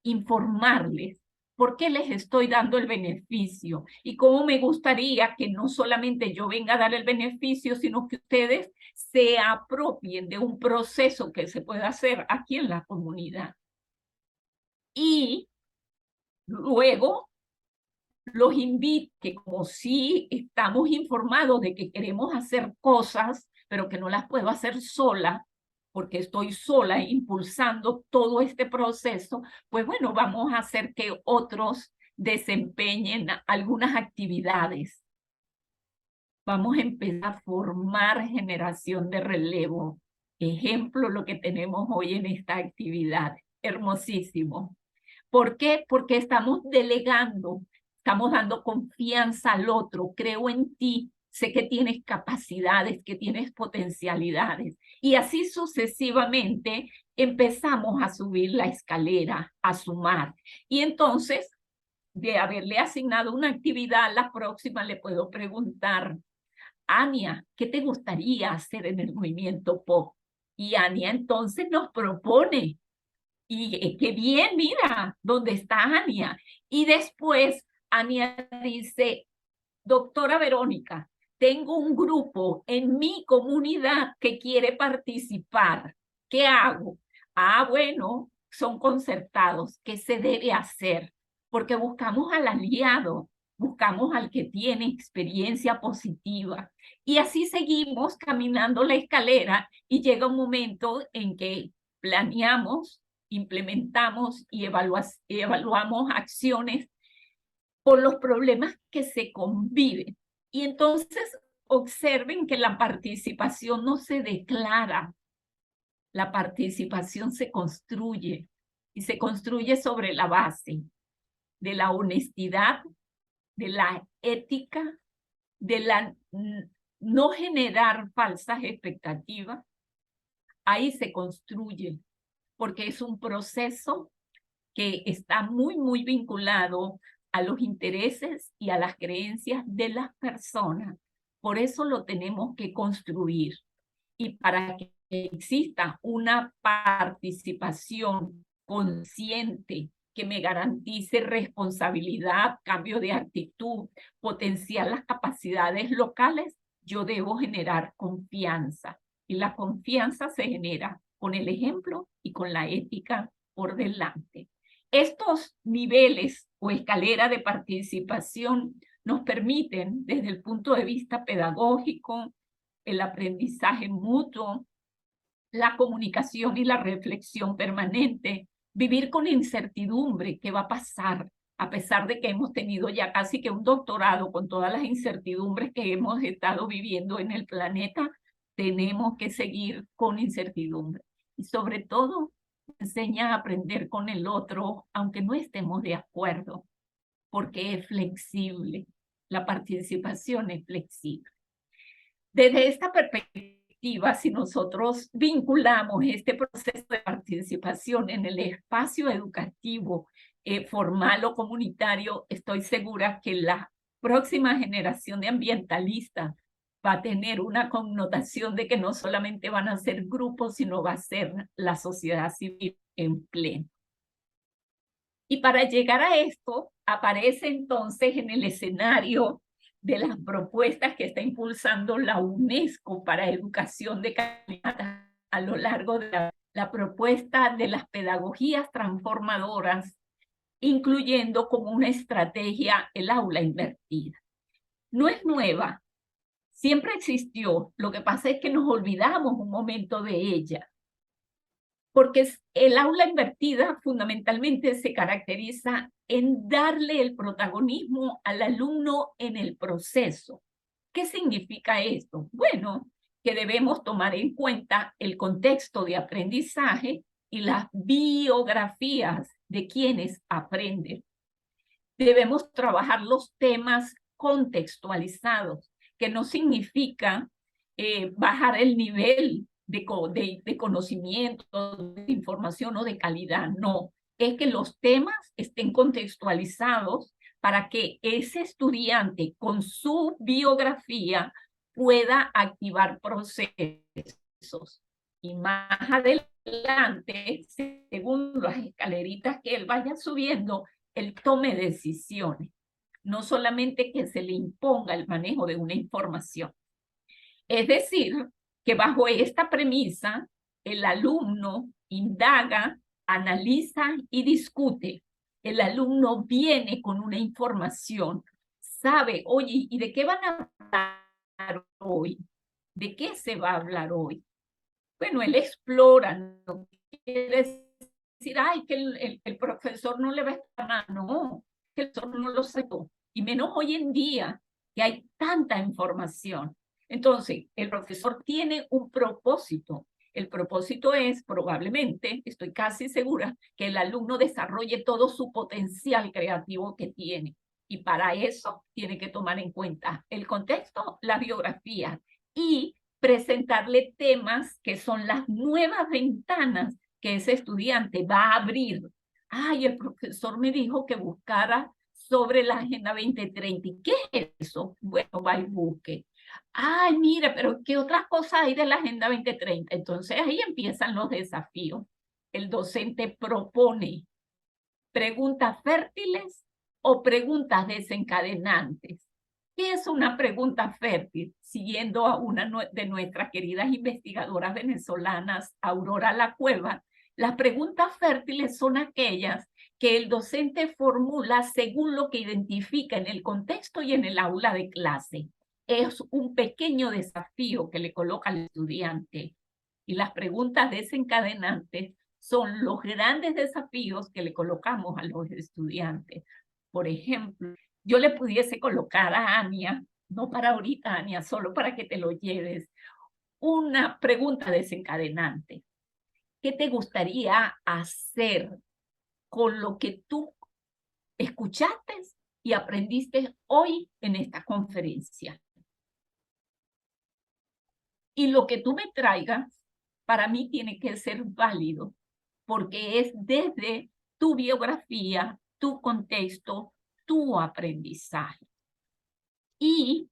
informarles por qué les estoy dando el beneficio y cómo me gustaría que no solamente yo venga a dar el beneficio, sino que ustedes se apropien de un proceso que se puede hacer aquí en la comunidad. Y luego los invito que como sí estamos informados de que queremos hacer cosas, pero que no las puedo hacer sola, porque estoy sola impulsando todo este proceso, pues bueno, vamos a hacer que otros desempeñen algunas actividades. Vamos a empezar a formar generación de relevo. Ejemplo, lo que tenemos hoy en esta actividad. hermosísimo. ¿Por qué? Porque estamos delegando, estamos dando confianza al otro. Creo en ti, sé que tienes capacidades, que tienes potencialidades. Y así sucesivamente empezamos a subir la escalera, a sumar. Y entonces, de haberle asignado una actividad, la próxima le puedo preguntar, Ania, ¿qué te gustaría hacer en el movimiento pop? Y Ania entonces nos propone. Y qué bien, mira, ¿dónde está Ania? Y después Ania dice, doctora Verónica, tengo un grupo en mi comunidad que quiere participar. ¿Qué hago? Ah, bueno, son concertados. ¿Qué se debe hacer? Porque buscamos al aliado, buscamos al que tiene experiencia positiva. Y así seguimos caminando la escalera y llega un momento en que planeamos, implementamos y evaluamos acciones por los problemas que se conviven. Y entonces observen que la participación no se declara, la participación se construye y se construye sobre la base de la honestidad, de la ética, de la no generar falsas expectativas. Ahí se construye, porque es un proceso que está muy vinculado a los intereses y a las creencias de las personas. Por eso lo tenemos que construir. Y para que exista una participación consciente que me garantice responsabilidad, cambio de actitud, potenciar las capacidades locales, yo debo generar confianza. Y la confianza se genera con el ejemplo y con la ética por delante. Estos niveles o escalera de participación nos permiten, desde el punto de vista pedagógico, el aprendizaje mutuo, la comunicación y la reflexión permanente, vivir con incertidumbre, ¿qué va a pasar? A pesar de que hemos tenido ya casi que un doctorado con todas las incertidumbres que hemos estado viviendo en el planeta, tenemos que seguir con incertidumbre. Y sobre todo, enseña a aprender con el otro, aunque no estemos de acuerdo, porque es flexible. La participación es flexible. Desde esta perspectiva, si nosotros vinculamos este proceso de participación en el espacio educativo, formal o comunitario, estoy segura que la próxima generación de ambientalistas va a tener una connotación de que no solamente van a ser grupos, sino va a ser la sociedad civil en pleno. Y para llegar a esto, aparece entonces en el escenario de las propuestas que está impulsando la UNESCO para educación de calidad a lo largo de la propuesta de las pedagogías transformadoras, incluyendo como una estrategia el aula invertida. No es nueva, siempre existió, lo que pasa es que nos olvidamos un momento de ella, porque el aula invertida fundamentalmente se caracteriza en darle el protagonismo al alumno en el proceso. ¿Qué significa esto? Bueno, que debemos tomar en cuenta el contexto de aprendizaje y las biografías de quienes aprenden. Debemos trabajar los temas contextualizados, que no significa bajar el nivel de conocimiento, de información o de calidad, no. Es que los temas estén contextualizados para que ese estudiante con su biografía pueda activar procesos. Y más adelante, según las escaleritas que él vaya subiendo, él tome decisiones. No solamente que se le imponga el manejo de una información. Es decir, que bajo esta premisa, el alumno indaga, analiza y discute. El alumno viene con una información, sabe, oye, ¿y de qué van a hablar hoy? ¿De qué se va a hablar hoy? Bueno, él explora, no quiere decir, ay, que el profesor no le va a estar nada, no, que el profesor no lo sacó, y menos hoy en día, que hay tanta información. Entonces, el profesor tiene un propósito. El propósito es, probablemente, estoy casi segura, que el alumno desarrolle todo su potencial creativo que tiene. Y para eso tiene que tomar en cuenta el contexto, la biografía y presentarle temas que son las nuevas ventanas que ese estudiante va a abrir. Ay, el profesor me dijo que buscara sobre la Agenda 2030. ¿Y qué es eso? Bueno, va y busque. Ay, mira, pero ¿qué otras cosas hay de la Agenda 2030? Entonces ahí empiezan los desafíos. El docente propone preguntas fértiles o preguntas desencadenantes. ¿Qué es una pregunta fértil? Siguiendo a una de nuestras queridas investigadoras venezolanas, Aurora La Cueva, las preguntas fértiles son aquellas que el docente formula según lo que identifica en el contexto y en el aula de clase. Es un pequeño desafío que le coloca al estudiante. Y las preguntas desencadenantes son los grandes desafíos que le colocamos a los estudiantes. Por ejemplo, yo le pudiese colocar a Ania, no para ahorita, Ania, solo para que te lo lleves, una pregunta desencadenante. ¿Qué te gustaría hacer con lo que tú escuchaste y aprendiste hoy en esta conferencia? Y lo que tú me traigas, para mí tiene que ser válido, porque es desde tu biografía, tu contexto, tu aprendizaje. Y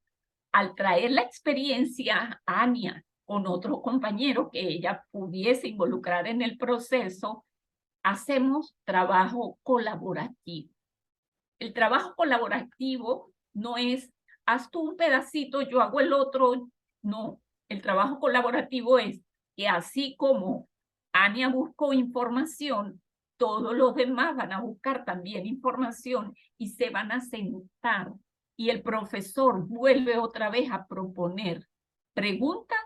al traer la experiencia a Ania con otro compañero que ella pudiese involucrar en el proceso, hacemos trabajo colaborativo. El trabajo colaborativo no es, haz tú un pedacito, yo hago el otro, no. El trabajo colaborativo es que así como Ania buscó información, todos los demás van a buscar también información y se van a sentar. Y el profesor vuelve otra vez a proponer preguntas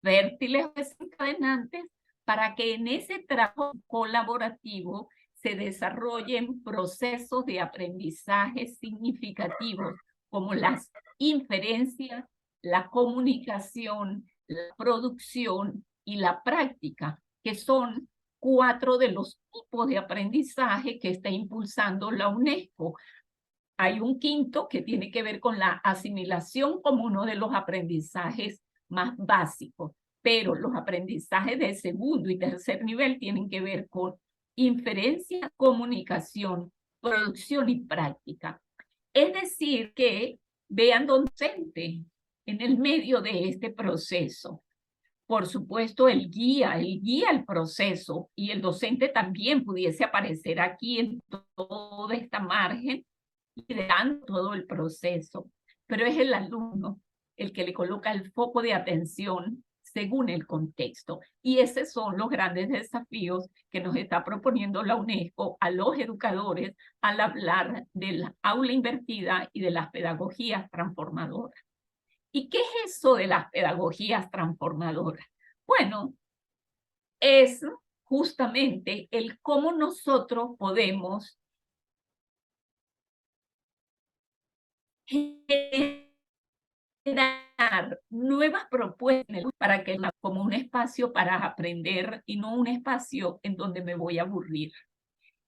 fértiles desencadenantes para que en ese trabajo colaborativo se desarrollen procesos de aprendizaje significativos como las inferencias, la comunicación, la producción y la práctica, que son 4 de los tipos de aprendizaje que está impulsando la UNESCO. Hay un quinto que tiene que ver con la asimilación como uno de los aprendizajes más básicos, pero los aprendizajes de segundo y tercer nivel tienen que ver con inferencia, comunicación, producción y práctica. Es decir, que vean docente en el medio de este proceso. Por supuesto, él guía el proceso y el docente también pudiese aparecer aquí en toda esta margen, liderando todo el proceso, pero es el alumno el que le coloca el foco de atención según el contexto. Y esos son los grandes desafíos que nos está proponiendo la UNESCO a los educadores al hablar del aula invertida y de las pedagogías transformadoras. ¿Y qué es eso de las pedagogías transformadoras? Bueno, es justamente el cómo nosotros podemos generar nuevas propuestas para que como un espacio para aprender y no un espacio en donde me voy a aburrir.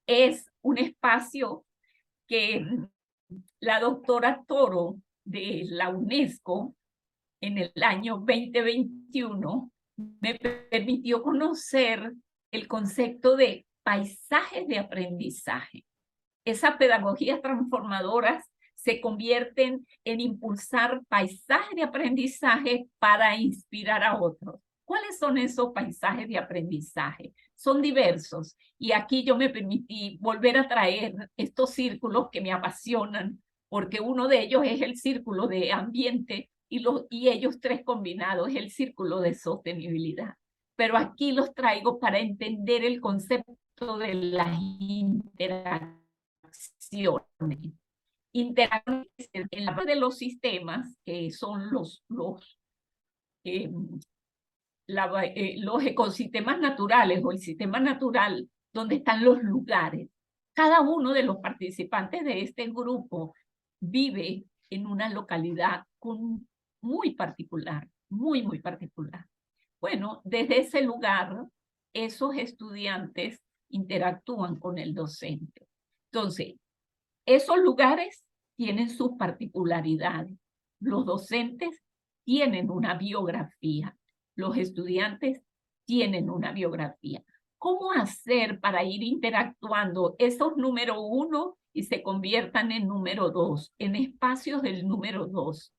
Es un espacio que la doctora Toro de la UNESCO en el año 2021 me permitió conocer el concepto de paisajes de aprendizaje. Esas pedagogías transformadoras se convierten en impulsar paisajes de aprendizaje para inspirar a otros. ¿Cuáles son esos paisajes de aprendizaje? Son diversos y aquí yo me permití volver a traer estos círculos que me apasionan, porque uno de ellos es el círculo de ambiente y ellos 3 combinados es el círculo de sostenibilidad. Pero aquí los traigo para entender el concepto de las interacciones. Interacciones en la parte de los sistemas, que son los ecosistemas naturales o el sistema natural, donde están los lugares. Cada uno de los participantes de este grupo vive en una localidad muy particular, muy particular. Bueno, desde ese lugar, esos estudiantes interactúan con el docente. Entonces, esos lugares tienen sus particularidades. Los docentes tienen una biografía. Los estudiantes tienen una biografía. ¿Cómo hacer para ir interactuando esos número 1 y se conviertan en número 2, en espacios del número 2?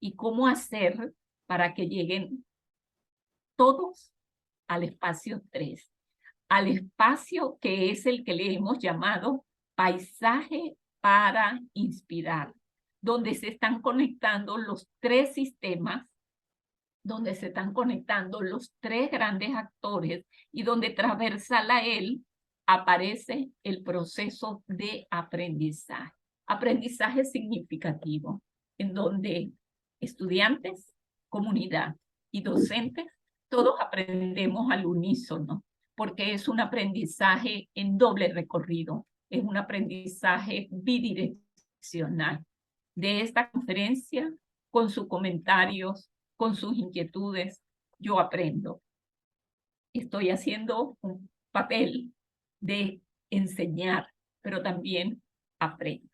¿Y cómo hacer para que lleguen todos al espacio 3? Al espacio que es el que le hemos llamado paisaje para inspirar, donde se están conectando los 3 sistemas, donde se están conectando los 3 grandes actores y donde transversal a él aparece el proceso de aprendizaje. Aprendizaje significativo, en donde estudiantes, comunidad y docentes, todos aprendemos al unísono, porque es un aprendizaje en doble recorrido, es un aprendizaje bidireccional. De esta conferencia, con sus comentarios, con sus inquietudes, yo aprendo. Estoy haciendo un papel de enseñar, pero también aprendo.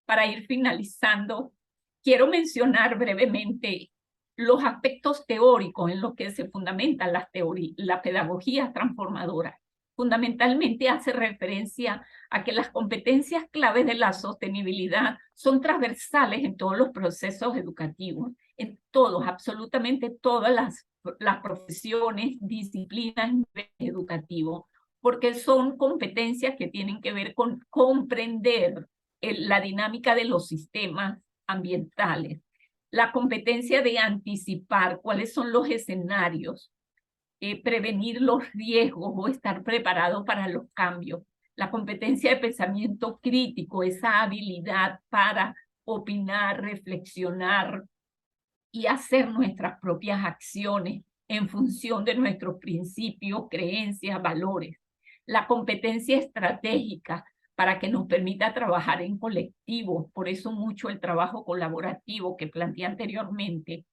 Para ir finalizando, quiero mencionar brevemente los aspectos teóricos en los que se fundamenta la pedagogía transformadora. Fundamentalmente hace referencia a que las competencias claves de la sostenibilidad son transversales en todos los procesos educativos, en todos, absolutamente todas las profesiones, disciplinas educativas, porque son competencias que tienen que ver con comprender la dinámica de los sistemas ambientales, la competencia de anticipar cuáles son los escenarios, prevenir los riesgos o estar preparado para los cambios, la competencia de pensamiento crítico, esa habilidad para opinar, reflexionar y hacer nuestras propias acciones en función de nuestros principios, creencias, valores, la competencia estratégica para que nos permita trabajar en colectivo, por eso mucho el trabajo colaborativo que planteé anteriormente,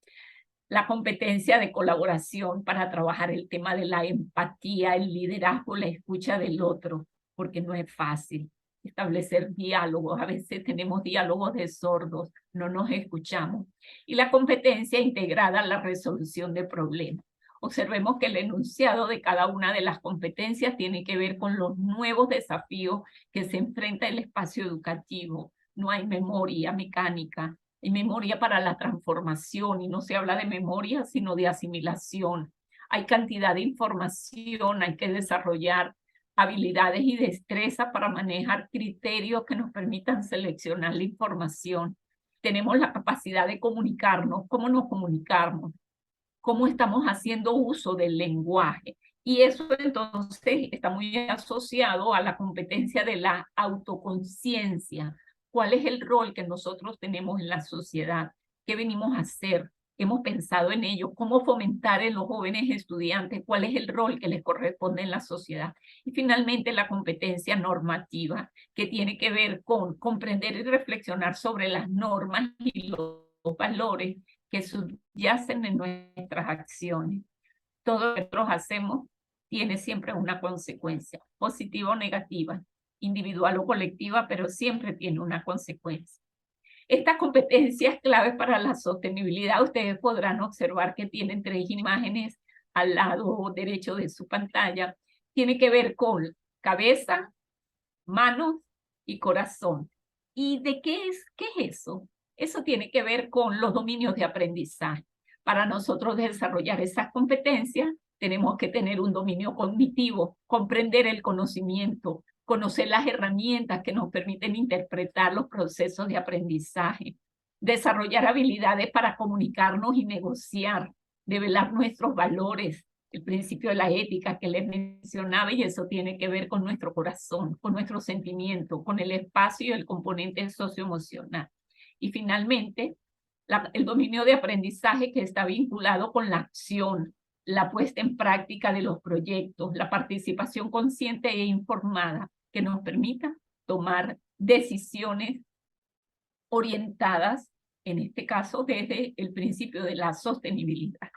la competencia de colaboración para trabajar el tema de la empatía, el liderazgo, la escucha del otro, porque no es fácil establecer diálogos. A veces tenemos diálogos de sordos, no nos escuchamos. Y la competencia integrada a la resolución de problemas. Observemos que el enunciado de cada una de las competencias tiene que ver con los nuevos desafíos que se enfrenta el espacio educativo. No hay memoria mecánica, hay memoria para la transformación y no se habla de memoria sino de asimilación. Hay cantidad de información, hay que desarrollar habilidades y destreza para manejar criterios que nos permitan seleccionar la información. Tenemos la capacidad de comunicarnos, cómo nos comunicamos, cómo estamos haciendo uso del lenguaje. Y eso entonces está muy asociado a la competencia de la autoconciencia. ¿Cuál es el rol que nosotros tenemos en la sociedad? ¿Qué venimos a hacer? Hemos pensado en ello, cómo fomentar en los jóvenes estudiantes cuál es el rol que les corresponde en la sociedad. Y finalmente la competencia normativa, que tiene que ver con comprender y reflexionar sobre las normas y los valores que subyacen en nuestras acciones. Todo lo que nosotros hacemos tiene siempre una consecuencia, positiva o negativa, individual o colectiva, pero siempre tiene una consecuencia. Estas competencias claves para la sostenibilidad, ustedes podrán observar que tienen 3 imágenes al lado derecho de su pantalla. Tiene que ver con cabeza, manos y corazón. ¿Y de qué es eso? Eso tiene que ver con los dominios de aprendizaje. Para nosotros desarrollar esas competencias, tenemos que tener un dominio cognitivo, comprender el conocimiento, conocer las herramientas que nos permiten interpretar los procesos de aprendizaje, desarrollar habilidades para comunicarnos y negociar, develar nuestros valores, el principio de la ética que les mencionaba, y eso tiene que ver con nuestro corazón, con nuestro sentimiento, con el espacio y el componente socioemocional. Y finalmente, el dominio de aprendizaje que está vinculado con la acción, la puesta en práctica de los proyectos, la participación consciente e informada que nos permita tomar decisiones orientadas, en este caso, desde el principio de la sostenibilidad.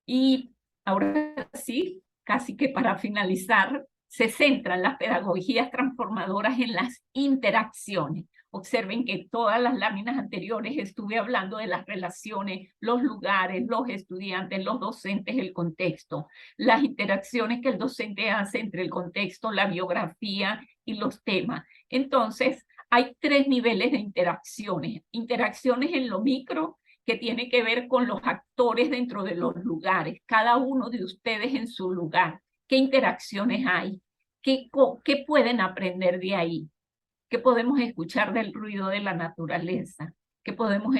Y ahora sí, casi que para finalizar, se centran las pedagogías transformadoras en las interacciones. Observen que todas las láminas anteriores estuve hablando de las relaciones, los lugares, los estudiantes, los docentes, el contexto, las interacciones que el docente hace entre el contexto, la biografía y los temas. Entonces, hay 3 niveles de interacciones. Interacciones en lo micro, que tiene que ver con los actores dentro de los lugares, cada uno de ustedes en su lugar. ¿Qué interacciones hay? ¿Qué pueden aprender de ahí? ¿Qué podemos escuchar del ruido de la naturaleza? ¿Qué podemos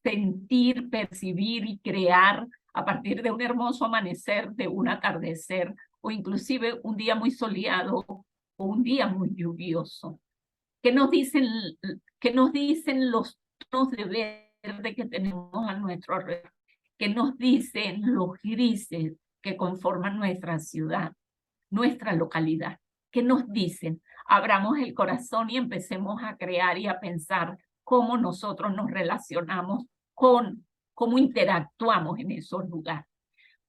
sentir, percibir y crear a partir de un hermoso amanecer, de un atardecer, o inclusive un día muy soleado o un día muy lluvioso? ¿Qué nos dicen los tonos de verde que tenemos a nuestro alrededor? ¿Qué nos dicen los grises que conforman nuestra ciudad, nuestra localidad? ¿Qué nos dicen? Abramos el corazón y empecemos a crear y a pensar cómo nosotros nos relacionamos cómo interactuamos en esos lugares.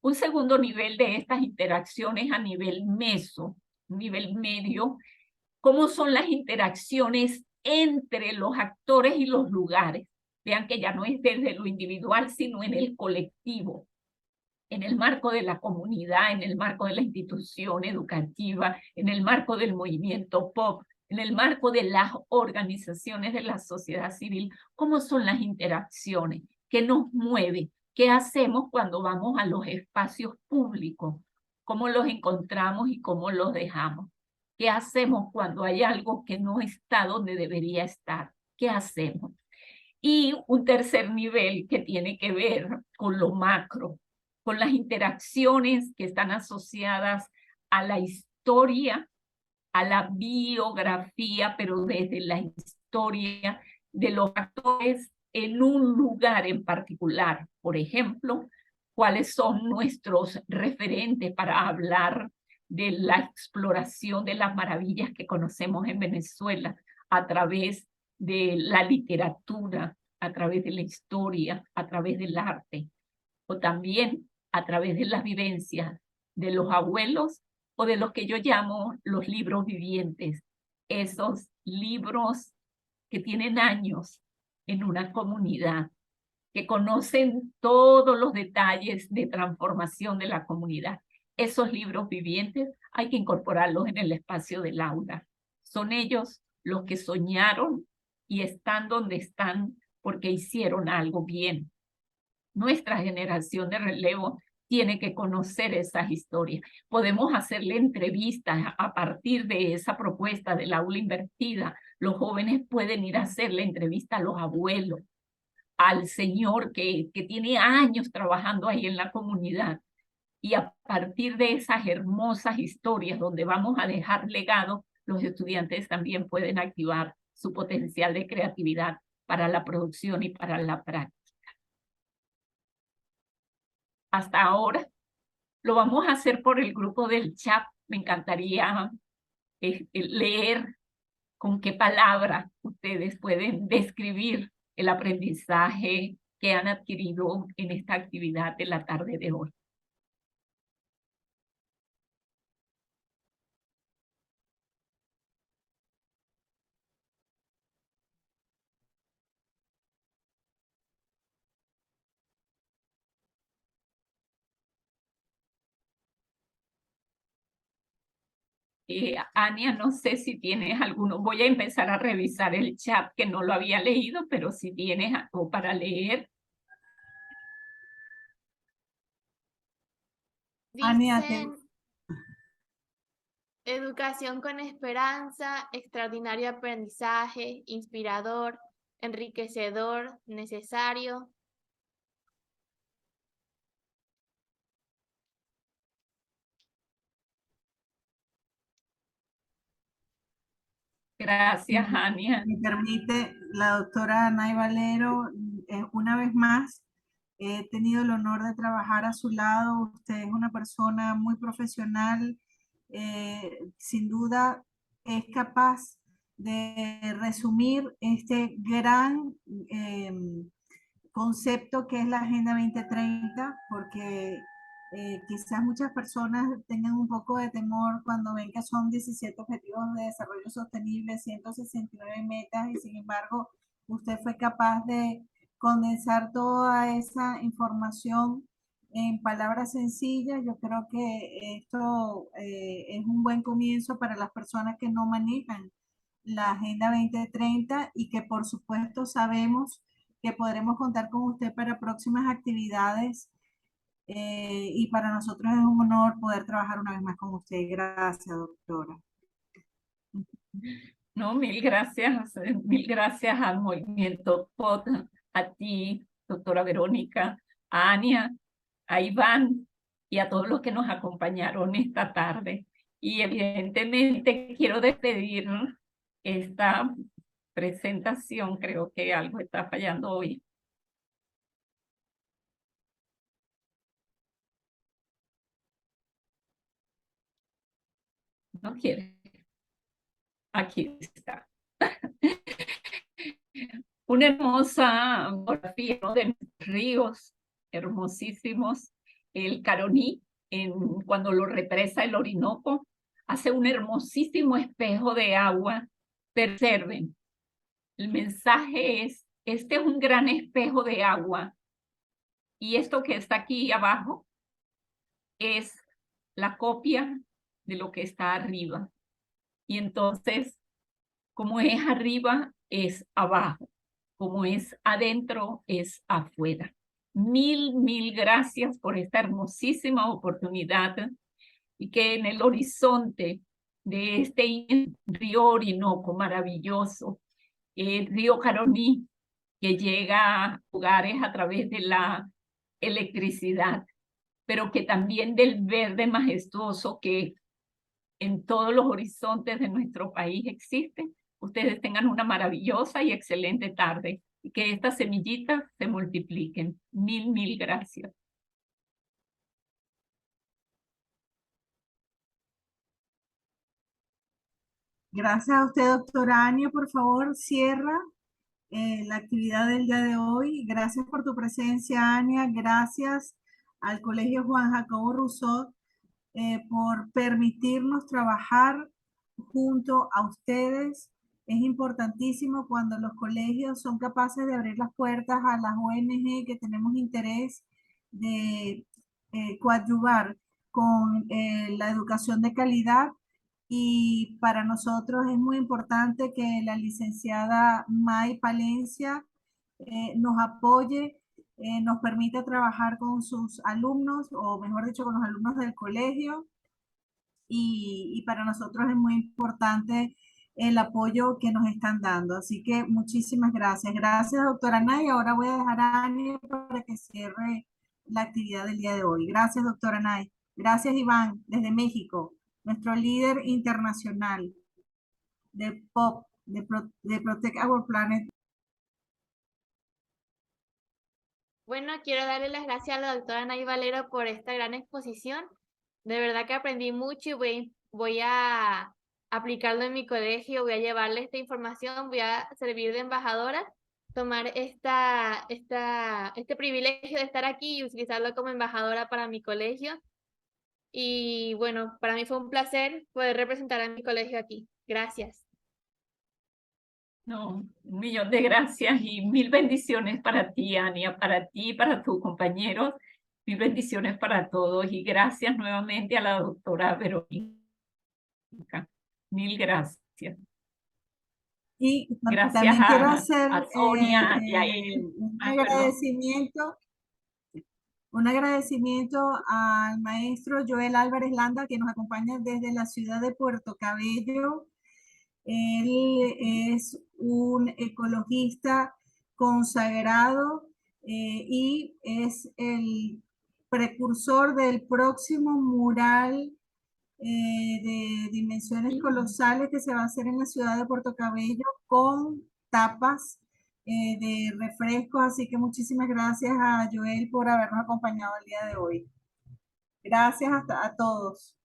Un segundo nivel de estas interacciones a nivel nivel medio, cómo son las interacciones entre los actores y los lugares. Vean que ya no es desde lo individual, sino en el colectivo, en el marco de la comunidad, en el marco de la institución educativa, en el marco del movimiento pop, en el marco de las organizaciones de la sociedad civil. ¿Cómo son las interacciones? ¿Qué nos mueve? ¿Qué hacemos cuando vamos a los espacios públicos? ¿Cómo los encontramos y cómo los dejamos? ¿Qué hacemos cuando hay algo que no está donde debería estar? ¿Qué hacemos? Y un tercer nivel que tiene que ver con lo macro, con las interacciones que están asociadas a la historia, a la biografía, pero desde la historia de los actores en un lugar en particular. Por ejemplo, cuáles son nuestros referentes para hablar de la exploración de las maravillas que conocemos en Venezuela a través de la literatura, a través de la historia, a través del arte, o también a través de las vivencias de los abuelos o de los que yo llamo los libros vivientes, esos libros que tienen años en una comunidad, que conocen todos los detalles de transformación de la comunidad. Esos libros vivientes hay que incorporarlos en el espacio del aula. Son ellos los que soñaron y están donde están porque hicieron algo bien. Nuestra generación de relevo tiene que conocer esas historias. Podemos hacerle entrevistas a partir de esa propuesta del aula invertida. Los jóvenes pueden ir a hacerle entrevista a los abuelos, al señor que tiene años trabajando ahí en la comunidad. Y a partir de esas hermosas historias donde vamos a dejar legado, los estudiantes también pueden activar su potencial de creatividad para la producción y para la práctica. Hasta ahora lo vamos a hacer por el grupo del chat. Me encantaría leer con qué palabra ustedes pueden describir el aprendizaje que han adquirido en esta actividad de la tarde de hoy. Ania, no sé si tienes alguno. Voy a empezar a revisar el chat, que no lo había leído, pero si tienes algo para leer. Dicen, educación con esperanza, extraordinario aprendizaje, inspirador, enriquecedor, necesario. Gracias, Ania. Me permite la doctora Anay Valero, una vez más, he tenido el honor de trabajar a su lado. Usted es una persona muy profesional, sin duda es capaz de resumir este gran concepto que es la Agenda 2030, porque quizás muchas personas tengan un poco de temor cuando ven que son 17 objetivos de desarrollo sostenible, 169 metas, y sin embargo usted fue capaz de condensar toda esa información en palabras sencillas. Yo creo que esto es un buen comienzo para las personas que no manejan la Agenda 2030 y que por supuesto sabemos que podremos contar con usted para próximas actividades, y para nosotros es un honor poder trabajar una vez más con usted. Gracias, doctora. No, mil gracias al Movimiento POT, a ti, doctora Verónica, a Ania, a Iván y a todos los que nos acompañaron esta tarde. Y evidentemente quiero despedir esta presentación. Creo que algo está fallando hoy. No quiere. Aquí está. Una hermosa fotografía, ¿no?, de ríos hermosísimos. El Caroní, cuando lo represa el Orinoco, hace un hermosísimo espejo de agua. Observen, el mensaje es, este es un gran espejo de agua, y esto que está aquí abajo es la copia de lo que está arriba. Y entonces, como es arriba, es abajo. Como es adentro, es afuera. Mil gracias por esta hermosísima oportunidad, y que en el horizonte de este río Orinoco maravilloso, el río Caroní, que llega a lugares a través de la electricidad, pero que también del verde majestuoso que en todos los horizontes de nuestro país existe. Ustedes tengan una maravillosa y excelente tarde, y que estas semillitas se multipliquen. Mil gracias. Gracias a usted, doctora Ania. Por favor, cierra la actividad del día de hoy. Gracias por tu presencia, Ania. Gracias al Colegio Juan Jacobo Rousseau por permitirnos trabajar junto a ustedes. Es importantísimo cuando los colegios son capaces de abrir las puertas a las ONG que tenemos interés de coadyuvar con la educación de calidad. Y para nosotros es muy importante que la licenciada May Palencia nos apoye, nos permita trabajar con sus alumnos, o mejor dicho, con los alumnos del colegio. Y para nosotros es muy importante el apoyo que nos están dando. Así que muchísimas gracias. Gracias, doctora Nay. Ahora voy a dejar a Ania para que cierre la actividad del día de hoy. Gracias, doctora Nay. Gracias, Iván, desde México, nuestro líder internacional de POP, de Protect Our Planet. Bueno, quiero darle las gracias a la doctora Nay Valero por esta gran exposición. De verdad que aprendí mucho y voy a aplicarlo en mi colegio, voy a llevarle esta información, voy a servir de embajadora, tomar este privilegio de estar aquí y utilizarlo como embajadora para mi colegio. Y bueno, para mí fue un placer poder representar a mi colegio aquí. Gracias. No, 1.000.000 de gracias y 1000 bendiciones para ti, Ania, para ti y para tus compañeros. 1000 bendiciones para todos, y gracias nuevamente a la doctora Verónica. 1000 gracias. Y gracias también quiero hacer a Sonia y a él. Un agradecimiento al maestro Joel Álvarez Landa, que nos acompaña desde la ciudad de Puerto Cabello. Él es un ecologista consagrado y es el precursor del próximo mural de dimensiones colosales que se va a hacer en la ciudad de Puerto Cabello con tapas de refrescos. Así que muchísimas gracias a Joel por habernos acompañado el día de hoy. Gracias a todos.